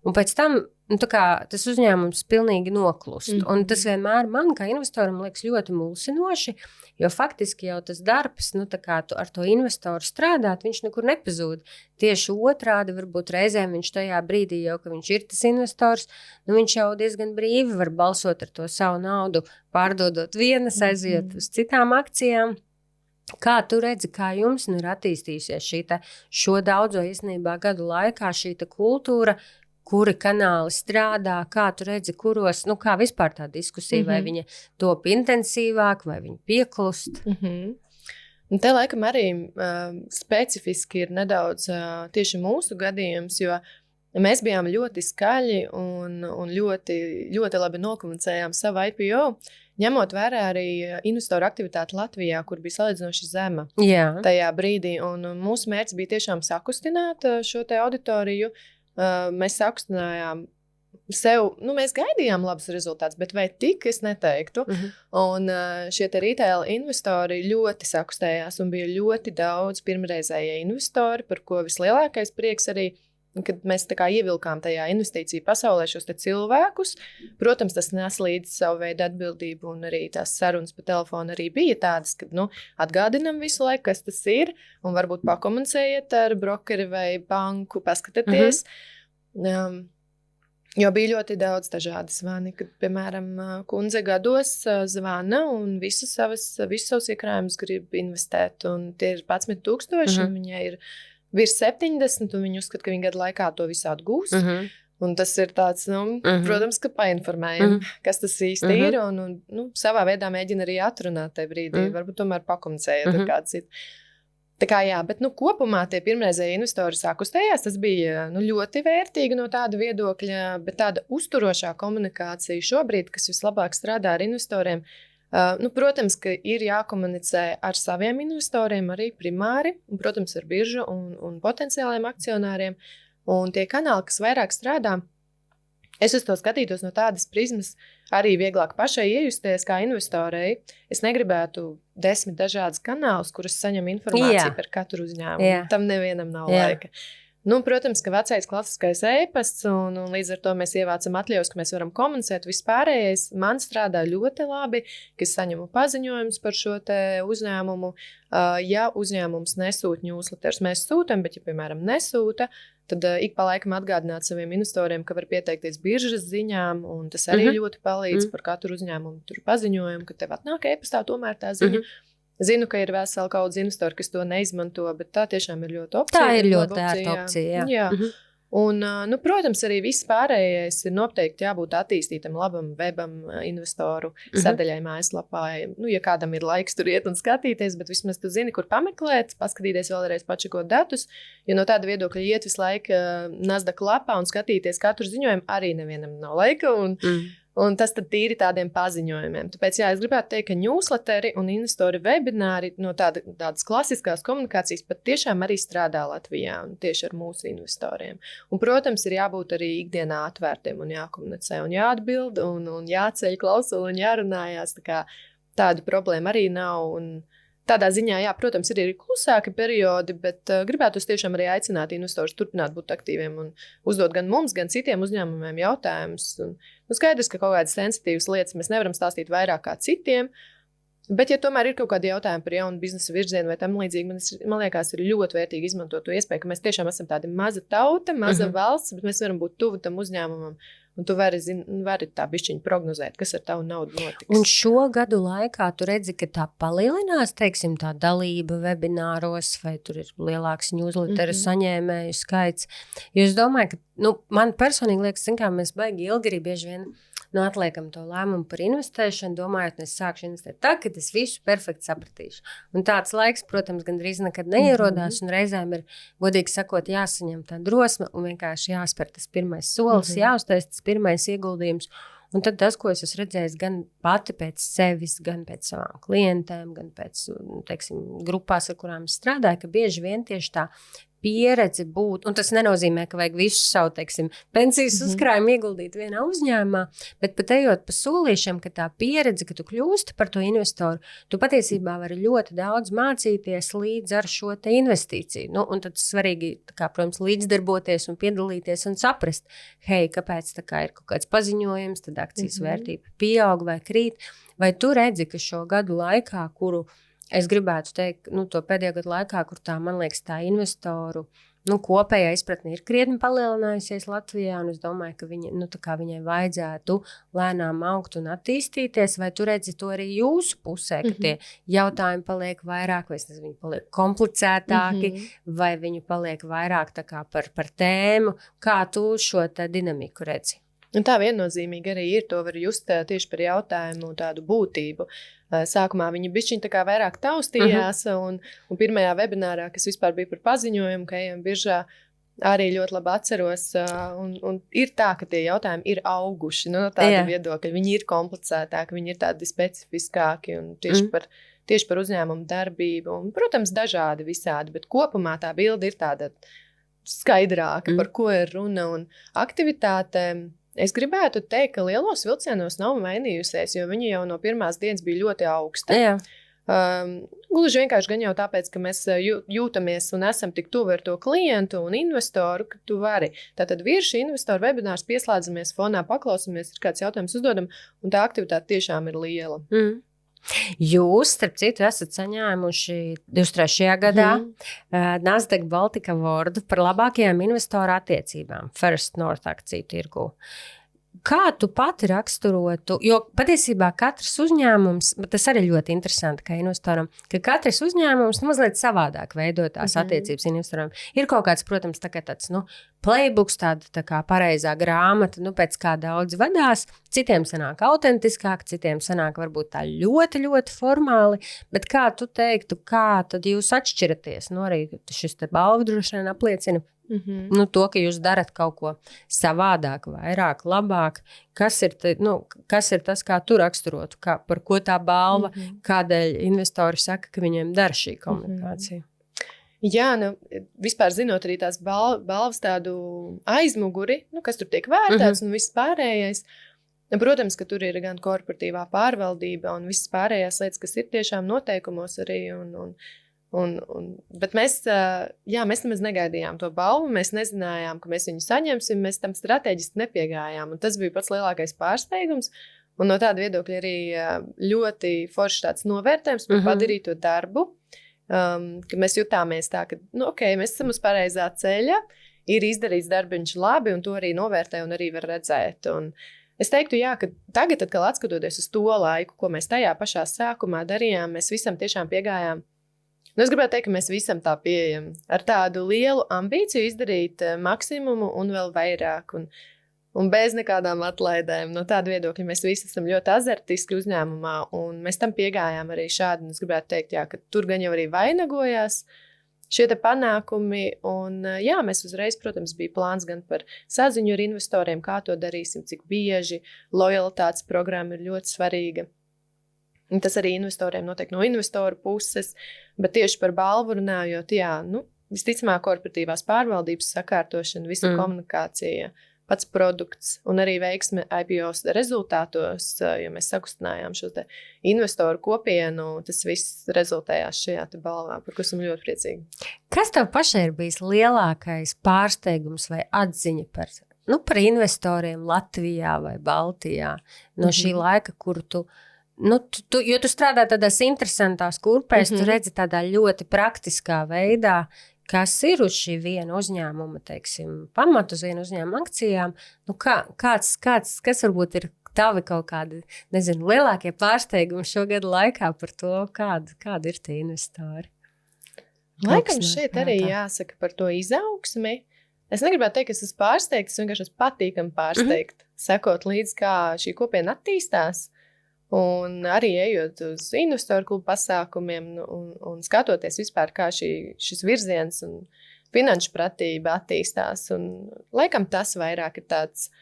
un pēc tam tas uzņēmums pilnīgi noklust. Un tas vienmēr man kā investoram liekas ļoti mulsinoši, jo faktiski jau tas darbs, tu ar to investoru strādāt, viņš nekur nepazūd. Tieši otrādi, varbūt reizēm viņš tajā brīdī jau, ka viņš ir tas investors, viņš jau diezgan brīvi var balsot ar to savu naudu, pārdodot vienas, aiziet uz citām akcijām. Kā tu redzi, kā jums ir attīstījusies šo daudzo īstenībā gadu laikā šī kultūra, kuri kanāli strādā, kā tu redzi, kuros, kā vispār tā diskusija, vai viņa top intensīvāk, vai viņa pieklust? Un te laikam arī specifiski ir nedaudz tieši mūsu gadījums, jo mēs bijām ļoti skaļi un ļoti, ļoti labi nokomunicējām savu IPO, ņemot vērā arī investoru aktivitāti Latvijā, kur bija salīdzinoši zema tajā brīdī. Un mūsu mērķis bija tiešām sakustināt šo te auditoriju. Mēs sakustinājām sev, mēs gaidījām labus rezultātus, bet vai tik es neteiktu. Un šie te retail investori ļoti sakustējās un bija ļoti daudz pirmreizējie investori, par ko vislielākais prieks arī, kad mēs tā kā ievilkām tajā investīciju pasaulē šos te cilvēkus. Protams, tas nes līdz savu veidu atbildību un arī tās sarunas pa telefonu arī bija tādas, kad, atgādinam visu laiku, kas tas ir, un varbūt pakomunicējiet ar brokeri vai banku, paskatieties. Jo bija ļoti daudz dažādi zvani, kad, piemēram, kundze gados zvana un visus savus iekrājumus grib investēt, un tie ir 11,000, un viņai ir virs 70, un viņi uzskata, ka viņa gadu laikā to visu atgūs. Un tas ir tāds, protams, ka painformējam, kas tas īsti ir, un savā veidā mēģina arī atrunāt tajā brīdī, varbūt tomēr pakomunicējot ar kādu citu. Tā kā bet kopumā tie pirmreizēji investori sakustējās, tas bija ļoti vērtīgi no tāda viedokļa, bet tāda uzturošā komunikācija šobrīd, kas vislabāk strādā ar investoriem, protams, ka ir jākomunicē ar saviem investoriem arī primāri, un, protams, ar biržu un potenciāliem akcionāriem, un tie kanāli, kas vairāk strādā, es uz to skatītos no tādas prizmas, arī vieglāk pašai iejusties kā investorei. Es negribētu 10 dažādas kanālus, kuras saņem informāciju par katru uzņēmumu. Tam nevienam nav laika. Protams, ka vecais klasiskais e-pasts, un līdz ar to mēs ievācam atļaus, ka mēs varam komunicēt. Vispārējais man strādā ļoti labi, ka es saņemu paziņojumus par šo te uzņēmumu. Ja uzņēmums nesūta newsletters, mēs sūtam, bet ja, piemēram, nesūta, tad ik pa laikam atgādināt saviem investoriem, ka var pieteikties biržas ziņām, un tas arī ļoti palīdz par katru uzņēmumu. Tur paziņojumu, ka tev atnāk e-pastā tomēr tā ziņa. Zinu, ka ir vesela kaudz investori, kas to neizmanto, bet tā tiešām ir ļoti opcija. Tā ir ļoti ērta opcija, jā. Un, protams, arī viss pārējais ir noteikti jābūt attīstītam labam webam, investoru sadaļai mājaslapā. Ja kādam ir laiks tur iet un skatīties, bet vismaz tu zini, kur pameklēt, paskatīties vēlreiz pačekot datus, jo no tāda viedokļa iet visu laiku Nasdaq lapā un skatīties katru ziņojumu arī nevienam nav laika. Un tas tad tīri tādiem paziņojumiem. Tāpēc, jā, es gribētu teikt, ka newsletteri un investori webināri no tādas klasiskās komunikācijas pat tiešām arī strādā Latvijā un tieši ar mūsu investoriem. Un, protams, ir jābūt arī ikdienā atvērtiem un jākomunicē un jāatbild un jāceļ klausuli un jārunājās. Tādu problēmu arī nav. Un tādā ziņā, jā, protams, ir arī klusāki periodi, bet gribētu tiešām arī aicināt investorus turpināt būt aktīviem un uzdot gan mums, gan citiem uzņēmumiem jautājumus. Skaidrs, ka kaut kādas sensitīvas lietas mēs nevaram stāstīt vairāk kā citiem, bet ja tomēr ir kaut kādi jautājumi par jaunu biznesa virzienu vai tam līdzīgi, man liekas, ir ļoti vērtīgi izmantot to iespēju, ka mēs tiešām esam tādi maza tauta, maza valsts, bet mēs varam būt tuvu tam uzņēmumam. Un tu vari tā bišķiņu prognozēt, kas ar tavu naudu notiks. Un šo gadu laikā tu redzi, ka tā palielinās, teiksim, tā dalība webināros, vai tur ir lielāks newsletteru saņēmēju skaits. Jo es domāju, ka man personīgi liekas, kā mēs baigi ilgi arī bieži vien atliekam to lēmumu par investēšanu, domājot, es sākšu investēt tā, ka es visu perfekti sapratīšu. Un tāds laiks, protams, gandrīz nekad neierodās, un reizēm ir, godīgi sakot, jāsaņem tā drosme un vienkārši jāspēr tas pirmais solis, jāuztais tas pirmais ieguldījums. Un tad tas, ko es esmu redzējis gan pati pēc sevis, gan pēc savām klientēm, gan pēc, teiksim, grupās, ar kurām es strādāju, ka bieži vien tieši tā pieredze būt, un tas nenozīmē, ka vajag visu savu, teiksim, pensijas uzkrājumu ieguldīt vienā uzņēmumā, bet pat ejot pa solīšiem, ka tā pieredze, ka tu kļūsti par to investoru, tu patiesībā vari ļoti daudz mācīties līdz ar šo te investīciju. Un tad svarīgi, protams, līdzdarboties un piedalīties un saprast, hei, kāpēc ir kaut kāds paziņojums, tad akcijas vērtība pieaug vai krīt, vai tu redzi, ka šo gadu laikā, kuru es gribētu teikt, to pēdējo gadu laikā, kur tā, man liekas, tā investoru kopējā izpratne ir krietni palielinājusies Latvijā, un es domāju, ka viņai vajadzētu lēnām augt un attīstīties, vai tu redzi to arī jūsu pusē, ka tie jautājumi paliek vairāk, vai viņi paliek komplicētāki, vai viņi paliek vairāk tā kā par tēmu, kā tu šo dinamiku redzi? Un tā viennozīmīgi arī ir, to var just tieši par jautājumu tādu būtību. Sākumā viņi bišķiņ tā kā vairāk taustījās, un pirmajā webinārā, kas vispār bija par paziņojumu, ka ejam biržā, arī ļoti labi atceros, un ir tā, ka tie jautājumi ir auguši, no tāda viedokļa, viņi ir komplicētāki, viņi ir tādi specifiskāki, un tieši par uzņēmumu darbību, un, protams, dažādi visādi, bet kopumā tā bilde ir tāda skaidrāka, par ko ir runa, un aktivitātēm. Es gribētu teikt, ka lielos vilcienos nav mainījusies, jo viņi jau no pirmās dienas bija ļoti augsta. Gluži vienkārši gan jau tāpēc, ka mēs jūtamies un esam tik tuvi ar to klientu un investoru, ka tu vari. Tātad virši investoru webinārs pieslēdzamies fonā, paklausamies, ir kāds jautājums uzdodam, un tā aktivitāte tiešām ir liela. Jūs, starp citu, esat saņēmuši 23. gadā Nasdaq Baltica Awardu par labākajām investoru attiecībām First North akciju tirgu. Kā tu pati raksturotu, jo patiesībā katrs uzņēmums, bet tas arī ļoti interesanti kā investoram, ka katrs uzņēmums mazliet savādāk veido tās attiecības investoram. Ir kaut kāds, protams, tāds playbooks, tā kā pareizā grāmata, pēc kā daudz vadās, citiem sanāk autentiskāk, citiem sanāk varbūt tā ļoti, ļoti formāli, bet kā tu teiktu, kā tad jūs atšķiraties? Arī šis te balvu droši vien apliecina to, ka jūs darat kaut ko savādāk, vairāk, labāk. Kas ir tas, kā tu raksturotu, par ko tā balva, kādēļ investori saka, ka viņiem dara šī komunikācija? Jā, vispār zinot arī tās balvas tādu aizmuguri, kas tur tiek vērtēts un viss pārējais. Protams, ka tur ir gan korporatīvā pārvaldība un visas pārējās lietas, kas ir tiešām noteikumos arī bet mēs nemaz negaidījām to balvu, mēs nezinājām, ka mēs viņu saņemsim, mēs tam strateģiski nepiegājām, un tas bija pats lielākais pārsteigums, un no tāda viedokļa arī ļoti foršs tāds novērtējums par padarīto darbu, ka mēs jutāmies tā, ka, mēs esam uz pareizā ceļa, ir izdarīts darbiņš labi, un to arī novērtē un arī var redzēt, un es teiktu, jā, ka tagad, atkal atskatoties uz to laiku, ko mēs tajā pašā sākumā darījām, mēs visam tiešām piegājām. Es gribētu teikt, ka mēs visam tā pieejam ar tādu lielu ambīciju izdarīt maksimumu un vēl vairāk un bez nekādām atlaidēm. No tāda viedokļa mēs visi esam ļoti azartiski uzņēmumā un mēs tam piegājām arī šādi. Un es gribētu teikt, jā, ka tur gan jau arī vainagojās šie te panākumi, un jā, mēs uzreiz, protams, bija plāns gan par saziņu ar investoriem, kā to darīsim, cik bieži, lojalitātes programma ir ļoti svarīga. Un tas arī investoriem notiek no investoru puses, bet tieši par balvu runājot, jā, visticamāk korporatīvās pārvaldības sakārtošana, visa komunikācija, pats produkts un arī veiksme IPO rezultātos, jo mēs sakustinājām šo te investoru kopienu, tas viss rezultējās šajā te balvā, par ko esam ļoti priecīgi. Kas tev pašai ir bijis lielākais pārsteigums vai atziņa par investoriem Latvijā vai Baltijā no šī laika, kur tu jo tu strādā tādās interesantās kurpēs, tu redzi tādā ļoti praktiskā veidā, kas ir uz šī viena uzņēmuma, teiksim, pamatu uz vienu uzņēmuma akcijām. Kas varbūt ir tavi kaut kādi, nezinu, lielākie pārsteigumi šo gadu laikā par to, kādi ir tie investori? Laikam šeit arī jāsaka par to izaugsmi. Es negribētu teikt, ka es esmu pārsteigts, es vienkārši esmu patīkami pārsteigt, sekot līdz, kā šī kopiena attīstās. Un arī ejot uz investoru klubu pasākumiem un skatoties vispār, kā šis virziens un finanšu pratība attīstās. Un laikam tas vairāk ir tāds,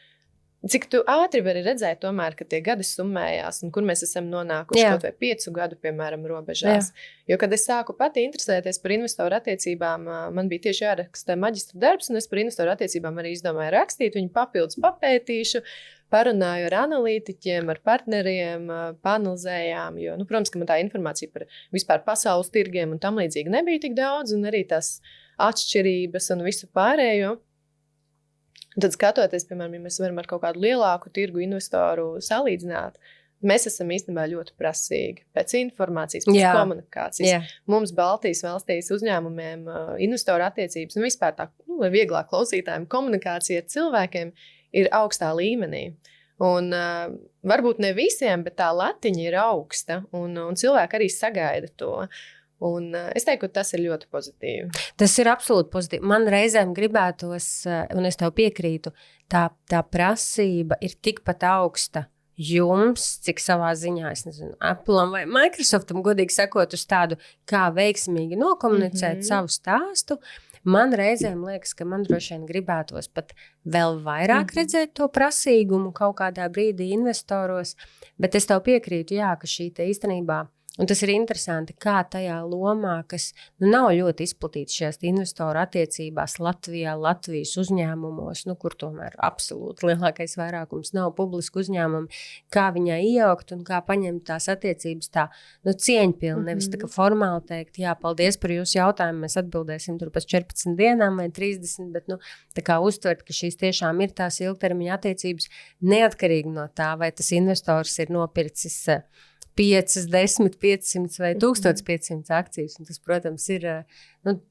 cik tu ātri vari redzēt tomēr, ka tie gadi summējās un kur mēs esam nonākuši kaut vai 5 gadu, piemēram, robežās. Jo, kad es sāku pati interesēties par investoru attiecībām, man bija tieši jāraksta maģistra darbs, un es par investoru attiecībām arī izdomāju rakstīt, viņu papildus papētīšu, parunāju ar analītiķiem, ar partneriem, panalizējām, jo, protams, ka man tā informācija par vispār pasaules tirgiem un tam līdzīgi nebija tik daudz, un arī tās atšķirības un visu pārējo. Un tad skatoties, piemēram, ja mēs varam ar kaut kādu lielāku tirgu investoru salīdzināt, mēs esam īstenībā ļoti prasīgi pēc informācijas, pēc komunikācijas. Mums Baltijas valstīs uzņēmumiem investoru attiecības un vispār tā, lai vieglāk klausītājiem komunikācija ar cilvēkiem ir augstā līmenī. Un varbūt ne visiem, bet tā latiņa ir augsta un cilvēki arī sagaida to. Un es teiktu, ka tas ir ļoti pozitīvi. Tas ir absolūti pozitīvi. Man reizēm gribētos, un es tev piekrītu, tā prasība ir tikpat augsta jums, cik savā ziņā, es nezinu, Apple'am vai Microsoftam, godīgi sakot, uz tādu, kā veiksmīgi nokomunicēt savu stāstu. Man reizēm liekas, ka man droši vien gribētos pat vēl vairāk redzēt to prasīgumu kaut kādā brīdī investoros, bet es tev piekrītu, ka šī te īstenībā, un tas ir interesanti, kā tajā lomā, kas nav ļoti izplatīts šajās investoru attiecībās Latvijā, Latvijas uzņēmumos, kur tomēr absolūti lielākais vairākums nav publiski uzņēmumi, kā viņai iejaukt un kā paņemt tās attiecības tā, cieņpilni, nevis tā kā formāli teikt, paldies par jūsu jautājumu, mēs atbildēsim tur pēc 14 dienām vai 30, bet tā kā uztvert, ka šīs tiešām ir tās ilgtermiņa attiecības, neatkarīgi no tā, vai tas investors ir nopircis 5, 10, 500 vai 1500 akcijas. Un tas, protams,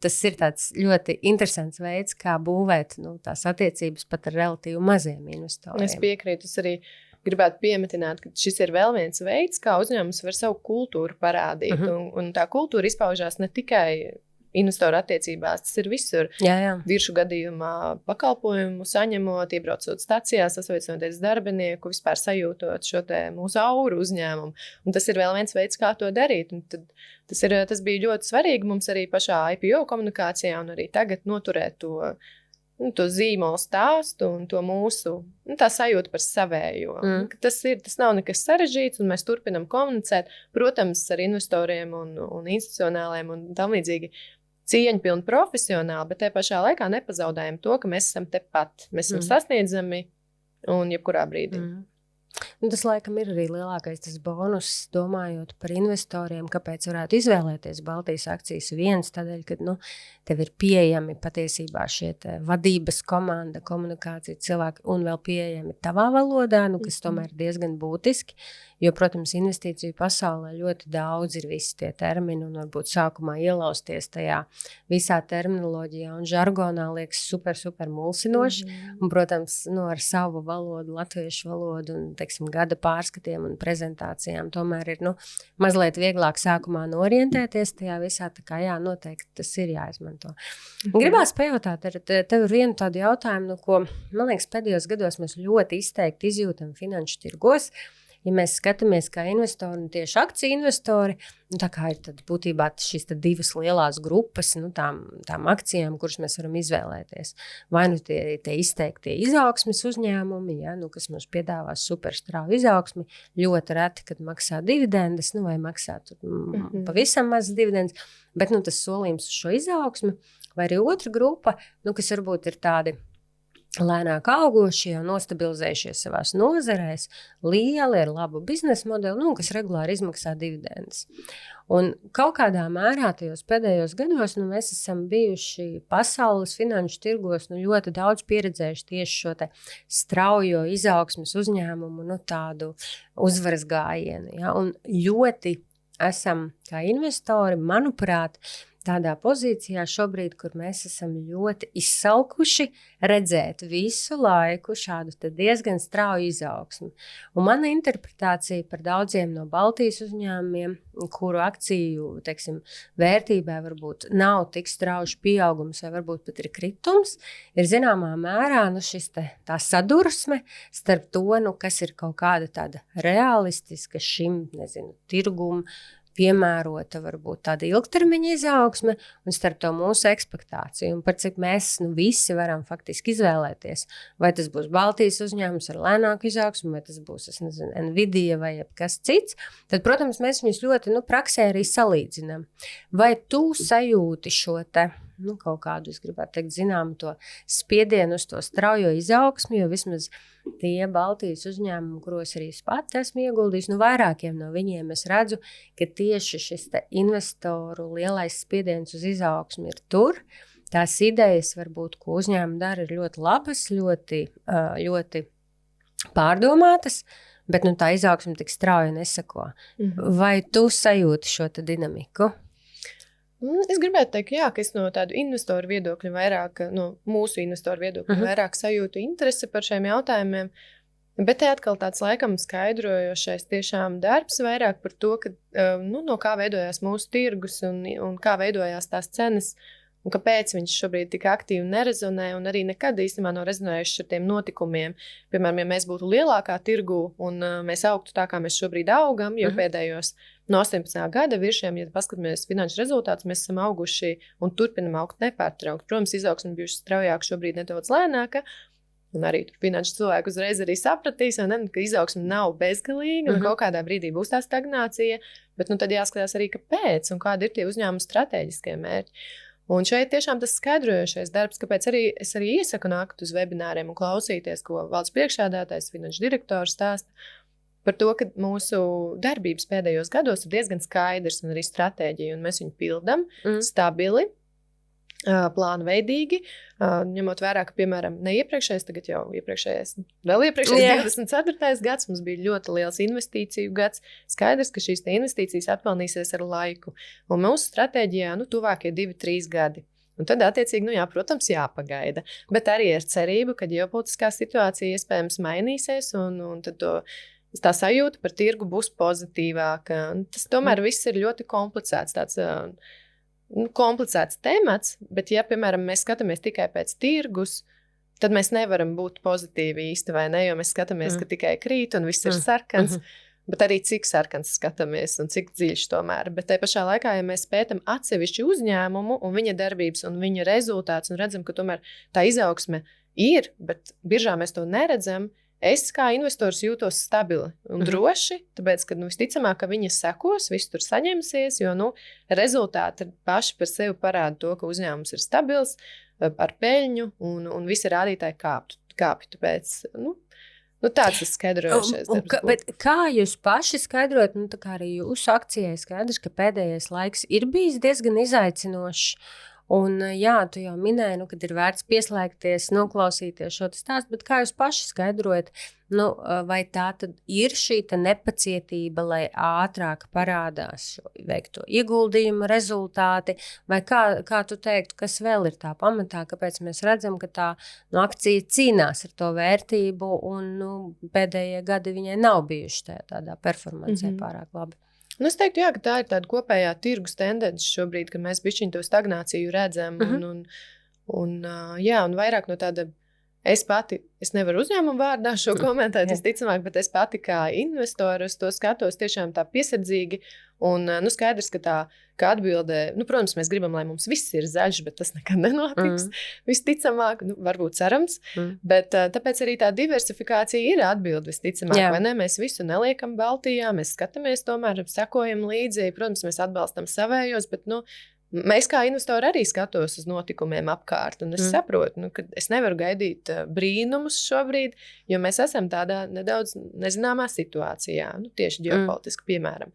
tas ir tāds ļoti interesants veids, kā būvēt tās attiecības pat ar relatīvi maziem investoriem. Es piekrītu, es arī gribētu piemetināt, ka šis ir vēl viens veids, kā uzņēmums var savu kultūru parādīt. Un tā kultūra izpaužās ne tikai investoru attiecībās, tas ir visur. Viršu gadījumā pakalpojumu saņemot, iebraucot stacijās, sasveicinoties darbinieku, vispār sajūtot šo te mūsu auru uzņēmumu. Un tas ir vēl viens veids, kā to darīt. Un tad tas bija ļoti svarīgi mums arī pašā IPO komunikācijā un arī tagad noturēt to zīmolu stāstu un to mūsu tā sajūtu par savējo. Tas nav nekas sarežģīts un mēs turpinam komunicēt, protams, ar investoriem un institucionāliem un tam līdzīgi cieņpilni profesionāli, bet te pašā laikā nepazaudējam to, ka mēs esam tepat. Mēs esam sasniedzami un jebkurā brīdī. Tas laikam ir arī lielākais tas bonus, domājot par investoriem, kāpēc varētu izvēlēties Baltijas akcijas. Viens tādēļ, ka tev ir pieejami patiesībā šie vadības komanda, komunikācija cilvēki un vēl pieejami tavā valodā, kas tomēr ir diezgan būtiski. Jo, protams, investīciju pasaulē ļoti daudz ir visi tie termini un varbūt sākumā ielausties tajā visā terminoloģijā un žargonā liekas super mulsinoši. Un, protams, ar savu valodu, latviešu valodu un, teiksim, gada pārskatiem un prezentācijām tomēr ir, mazliet vieglāk sākumā norientēties tajā visā, tā kā noteikti tas ir jāizmanto. Gribās pajautāt ar tevi vienu tādu jautājumu, ko, man liekas, pēdējos gados mēs ļoti izteikti izjūtam finanšu tirgos, ja mēs skatāmies kā investori, un tieši akciju investori, nu, tā kā ir tad būtībā šīs tad divas lielās grupas, nu, tām akcijām, kuras mēs varam izvēlēties. Vai nu tie izteiktie izaugsmes uzņēmumi, ja, nu, kas mums piedāvās superstrauju izaugsmi, ļoti reti, kad maksā dividendes, nu, vai maksā pavisam maz dividendes, bet nu, tas solījums uz šo izaugsmi, vai arī otra grupa, nu, kas varbūt ir tādi lēnāk augošie un nostabilizējušies savās nozarēs, lieli ar labu biznesa modeli, nu, kas regulāri izmaksā dividendes. Un kaut kādā mērā tajos pēdējos gados nu, mēs esam bijuši pasaules finanšu tirgos nu, ļoti daudz pieredzējuši tieši šo te straujo izaugsmes uzņēmumu, nu, tādu uzvaras gājienu. Ja? Un ļoti esam kā investori, manuprāt, tādā pozīcijā šobrīd, kur mēs esam ļoti izsalkuši redzēt visu laiku šādu diezgan strauju izaugsmu. Un mana interpretācija par daudziem no Baltijas uzņēmumiem, kuru akciju, teiksim, vērtībā varbūt nav tik strauji pieaugums vai varbūt pat ir kritums, ir zināmā mērā nu, tā sadursme starp to, nu, kas ir kaut kāda tāda realistiska šim, tirgumu, piemērota varbūt tāda ilgtermiņa izaugsme un starp to mūsu ekspektāciju. Un par cik mēs visi varam faktiski izvēlēties, vai tas būs Baltijas uzņēmums ar lēnāku izaugsmu, vai tas būs, Nvidia vai kas cits, tad, protams, mēs viņus ļoti praksē arī salīdzinām. Vai tu sajūti šo te kaut kādu, es gribētu teikt, zinām to spiedienu uz to straujo izaugsmi, jo vismaz tie Baltijas uzņēmumi, kuros arī es pati esmu ieguldījis, vairākiem no viņiem es redzu, ka tieši šis investoru lielais spiediens uz izaugsmi ir tur. Tās idejas, varbūt, ko uzņēmumi dara, ir ļoti labas, ļoti pārdomātas, bet tā izaugsme tik strauji nesako. Vai tu sajūti šo dinamiku? Es gribētu teikt, jā, ka es no tādu investoru viedokļa vairāk, no mūsu investoru viedokļa vairāk sajūtu interesi par šiem jautājumiem, bet te atkal tāds laikam skaidrojošais tiešām darbs vairāk par to, ka, no kā veidojās mūsu tirgus un kā veidojās tās cenas un kāpēc viņš šobrīd tik aktīvi nerezonē un arī nekad īstenībā nav rezonējuši ar tiem notikumiem. Piemēram, ja mēs būtu lielākā tirgu un mēs augtu tā, kā mēs šobrīd augam, jo pēdējos no 18. gada viršiem, ja paskatāmies finanšu rezultātus, mēs esam auguši un turpinam augt nepārtraukt. Protams, izaugsme bijuši straujāk šobrīd nedaudz lēnāka, un arī finanšu cilvēku uzreiz arī sapratīs, ka izaugsme nav bezgalīga, un kaut kādā brīdī būs tā stagnācija, bet tad jāskatās arī, kāpēc un kādi ir tie uzņēmuma stratēģiskie mērķi. Un šeit tiešām tas skaidrojošais darbs, kāpēc es arī iesaku nākt uz webināriem un klausīties, ko valsts priekšsēdētājs, finanšu direktors stāsta par to, ka mūsu darbības pēdējos gados ir diezgan skaidrs un arī stratēģija, un mēs viņu pildam stabili, plānveidīgi, ņemot vērā, ka, piemēram, ne iepriekšējais, tagad jau iepriekšējais 24. gads, mums bija ļoti liels investīciju gads. Skaidrs, ka šīs investīcijas atpelnīsies ar laiku. Un mūsu stratēģijā, tuvākie 2-3 gadi. Un tad, attiecīgi, protams, jāpagaida. Bet arī ar cerību, ka ģeopolitiskā situācija iespējams mainīsies, un tad tā sajūta par tirgu būs pozitīvāka. Un tas tomēr viss ir ļoti komplicēts tāds komplicēts temats, bet ja, piemēram, mēs skatāmies tikai pēc tirgus, tad mēs nevaram būt pozitīvi īsti, vai ne, jo mēs skatāmies, ka tikai krīt un viss ir sarkans, bet arī cik sarkans skatāmies un cik dziļš tomēr. Bet te pašā laikā, ja mēs pētam atsevišķu uzņēmumu un viņa darbības un viņa rezultāts un redzam, ka tomēr tā izaugsme ir, bet biržā mēs to neredzam, es kā investors jūtos stabili un droši, tāpēc, ka visticamāk, ka viņa sekos, viss tur saņemsies, jo rezultāti paši par sevi parāda to, ka uzņēmums ir stabils, ar peļņu un visi rādītāji kāpj. Tāpēc, tāds ir skaidrojošais darbs. Bet kā jūs paši skaidrojat, tā kā arī jūsu akcijai skaidrs, ka pēdējais laiks ir bijis diezgan izaicinošs. Un jā, tu jau minēji, kad ir vērts pieslēgties, noklausīties šo stāstu, bet kā jūs paši skaidrojat, vai tā tad ir šī nepacietība, lai ātrāk parādās šo veikto ieguldījumu rezultāti, vai kā tu teiktu, kas vēl ir tā pamatā, kāpēc mēs redzam, ka tā akcija cīnās ar to vērtību un pēdējie gadi viņai nav bijuši tādā performancē pārāk labi? Es teiktu, jā, ka tā ir tāda kopējā tirgus tendence šobrīd, ka mēs bišķiņ to stagnāciju redzam un vairāk no tāda Es nevaru uzņēmumu vārdā šo komentēt, visticamāk, bet es pati kā investori uz to skatos tiešām tā piesardzīgi. Un skaidrs, ka tā atbilde, protams, mēs gribam, lai mums viss ir zaļš, bet tas nekad nenotiks. Visticamāk, varbūt cerams, bet tāpēc arī tā diversifikācija ir atbilde visticamāk, vai ne? Mēs visu neliekam Baltijā, mēs skatāmies tomēr, sekojam līdzi, protams, mēs atbalstam savējos, bet, mēs kā investori arī skatos uz notikumiem apkārt, un es saprotu, ka es nevaru gaidīt brīnumus šobrīd, jo mēs esam tādā nedaudz nezināmā situācijā, tieši ģeopolitiski, piemēram.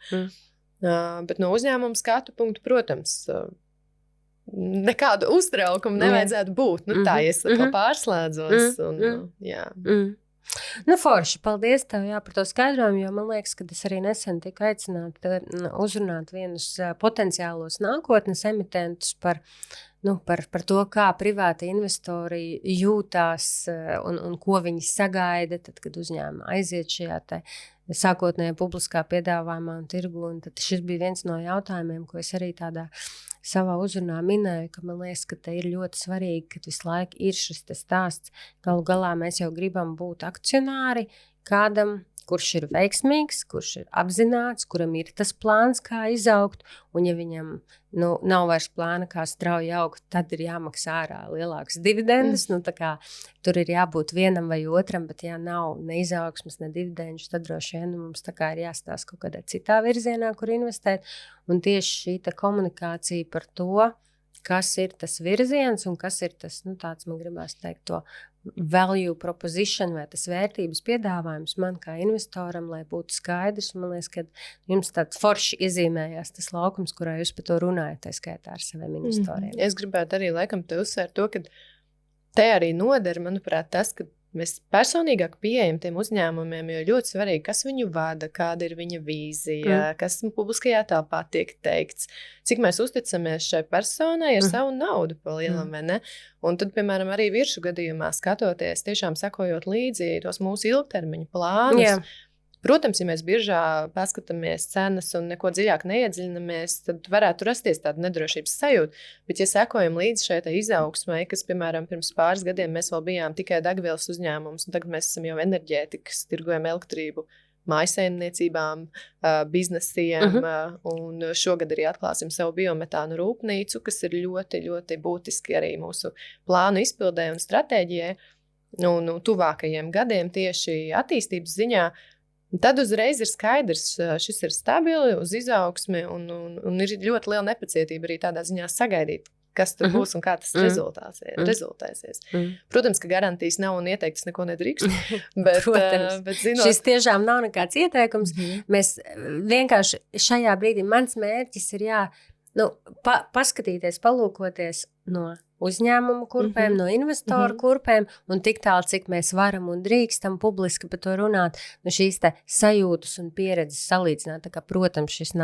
Bet no uzņēmuma skatu punktu, protams, nekādu uztraukumu nevajadzētu būt. Tā, ja es pārslēdzos. Forši, paldies tev par to skaidrojumu, jo man liekas, ka es arī nesen tiku aicināta uzrunāt vienus potenciālos nākotnes emitentus par to, kā privāti investori jūtās un ko viņi sagaida, tad, kad uzņēmumi aiziet šajā sākotnējā publiskā piedāvājumā un tirgu. Un tad šis bija viens no jautājumiem, ko es arī tādā savā uzrunā minēju, ka man liekas, ka te ir ļoti svarīgi, ka visu laiku ir šis stāsts. Galu galā mēs jau gribam būt akcionāri kādam, kurš ir veiksmīgs, kurš ir apzināts, kuram ir tas plāns, kā izaugt, un ja viņam nav vairs plāna, kā strauji augt, tad ir jāmaksā ārā lielākas dividendes. Tur ir jābūt vienam vai otram, bet ja nav ne izaugsmes, ne dividendžu, tad droši vien mums ir jāstāsta kaut kādā citā virzienā, kur investēt. Un tieši šī komunikācija par to, kas ir tas virziens un kas ir tas, tāds man gribās teikt to value proposition vai tas vērtības piedāvājums man kā investoram, lai būtu skaidrs. Man liekas, ka jums tāds forši iezīmējās tas laukums, kurā jūs par to runājat, tā skaitā ar saviem investoriem. Es gribētu arī laikam te uzsvērt to, ka te arī noder, manuprāt, tas, ka mēs personīgāk pieejam tiem uzņēmumiem, jo ļoti svarīgi, kas viņu vada, kāda ir viņa vīzija, kas publiskajā telpā tiek teikts, cik mēs uzticamies šai personai ar savu naudu pa lielam, vai ne? Un tad, piemēram, arī Viršu gadījumā skatoties, tiešām sekojot līdzi tos mūsu ilgtermiņu plānus. Protams, ja mēs biržā paskatāmies cenas un neko dziļāk neiedziļinamies, tad varētu rasties tāda nedrošības sajūta. Bet, ja sekojam līdz šai izaugsmai, kas, piemēram, pirms pāris gadiem mēs vēl bijām tikai degvielas uzņēmums, un tagad mēs esam jau enerģētikas, tirgojam elektrību, mājsaimniecībām, biznesiem, un šogad arī atklāsim savu biometānu rūpnīcu, kas ir ļoti, ļoti būtiski arī mūsu plānu izpildē un stratēģijai, un tuvākajiem gadiem tieši attīstības ziņā. Tad uzreiz ir skaidrs, šis ir stabili uz izaugsmi un ir ļoti liela nepacietība arī tādā ziņā sagaidīt, kas tur būs un kā tas rezultēsies. Protams, ka garantijas nav un ieteiktas neko nedrīkst. Bet zinot... Šis tiešām nav nekāds ieteikums. Mēs vienkārši šajā brīdī mans mērķis ir paskatīties, palūkoties no uzņēmumu kurpēm, no investoru kurpēm un tik tālu, cik mēs varam un drīkstam publiski par to runāt, šīs sajūtas un pieredzes salīdzināt. Tā kā, protams, šī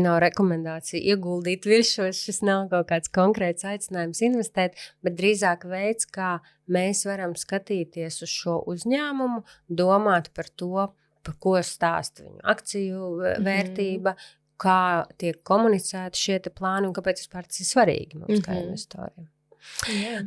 nav rekomendācija ieguldīt viršos, šis nav kaut kāds konkrēts aicinājums investēt, bet drīzāk veids, kā mēs varam skatīties uz šo uzņēmumu, domāt par to, par ko stāsta viņu akciju vērtība, kā tiek komunicēti šie plāni un kāpēc vispār tas ir svarīgi mums kā investoriem.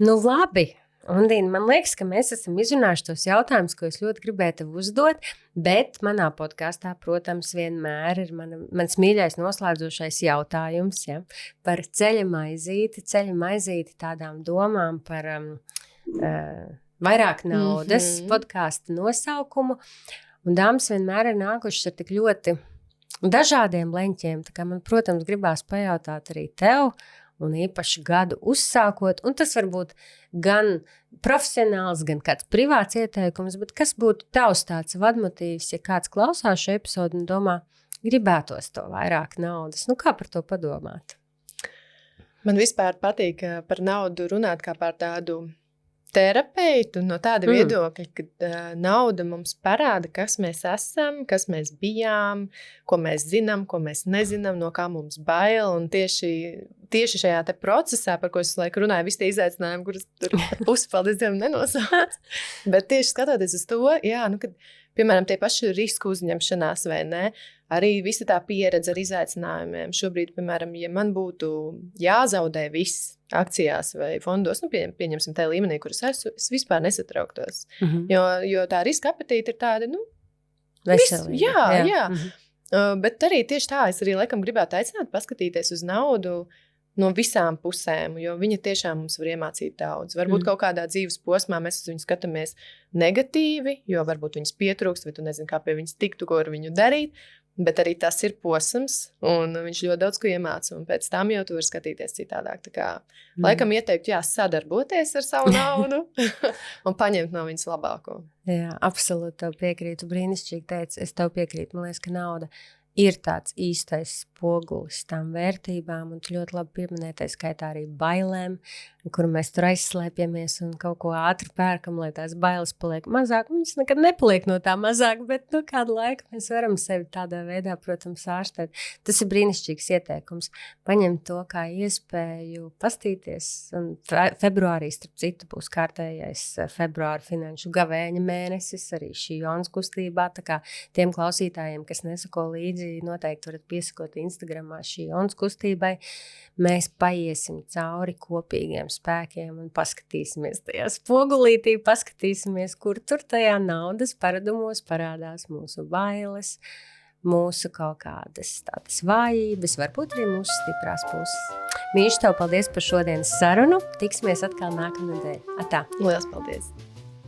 Labi, Undīna, man liekas, ka mēs esam izrunājuši tos jautājumus, ko es ļoti gribēju tev uzdot, bet manā podkāstā, protams, vienmēr ir mans mīļais noslēdzošais jautājums par ceļa maizīti tādām domām par vairāk naudas podkāsta nosaukumu. Un dāmas vienmēr ir nākušas ar tik ļoti dažādiem leņķiem, tā kā man, protams, gribās pajautāt arī tev, un īpaši gadu uzsākot, un tas var būt gan profesionāls, gan kāds privāts ieteikums, bet kas būtu tavs tāds vadmotīvs, ja kāds klausās šo episodu un domā, gribētos to vairāk naudas? Kā par to padomāt? Man vispār patīk par naudu runāt kā par tādu terapeitu no tāda viedokļa, ka nauda mums parāda, kas mēs esam, kas mēs bijām, ko mēs zinām, ko mēs nezinām, no kā mums bail. Un tieši šajā te procesā, par ko es laiku runāju, visi tie izaicinājumi, kurus tur pusi, paldies Dievam, nenosauc. Bet tieši skatoties uz to, kad, piemēram, tie paši risku uzņemšanās vai ne, arī visa tā pieredze ar izaicinājumiem. Šobrīd, piemēram, ja man būtu jāzaudē viss, akcijās vai fondos, nu, pieņemsim tajā līmenī, kuras es vispār nesatrauktos. Mhm. Jo tā riska apetīte ir tāda, nu, Veselīga. jā. Mhm. Bet arī tieši tā, es arī laikam gribētu aicināt paskatīties uz naudu no visām pusēm, jo viņa tiešām mums var iemācīt daudz. Varbūt kaut kādā dzīves posmā mēs uz viņu skatāmies negatīvi, jo varbūt viņas pietrūkst, vai tu nezini, kā pie viņas tiktu, ko ar viņu darīt, bet arī tas ir posms, un viņš ļoti daudz ko iemāca, un pēc tam jau tu vari skatīties citādāk. Tā kā laikam ieteiktu, sadarboties ar savu naudu un paņemt no viņas labāko. Jā, absolūti tev piekrītu. Brīnišķīgi teici, es tev piekrītu. Man liekas, ka nauda ir tāds īstais spogulis tām vērtībām, un tu ļoti labi pieminēji, tā skaitā arī bailēm, kur mēs tur aizslēpjamies un kaut ko ātri pērkam, lai tās bailes paliek mazāk. Viņas nekad nepaliek no tā mazāk, bet kādu laiku mēs varam sevi tādā veidā, protams, ārstēt. Tas ir brīnišķīgs ieteikums. Paņemt to kā iespēju pastīties, un februārī, starp citu, būs kārtējais februāra finanšu gavēņa mēnesis, arī šī Jonas kustībā, tā kā tiem klausītājiem, kas nesako līdzi, noteikti varat piesakot Instagramā šī Jonas kustībai. Mēs paiesim cauri kopīgiem spēkiem un paskatīsimies tajā spogulītī, paskatīsimies, kur tur tajā naudas paradumos parādās mūsu bailes, mūsu kaut kādas tādas vājības, varbūt arī mūsu stiprās puses. Mīši, tev paldies par šodienas sarunu. Tiksimies atkal nākamnedēļ. Atā! Lielas paldies!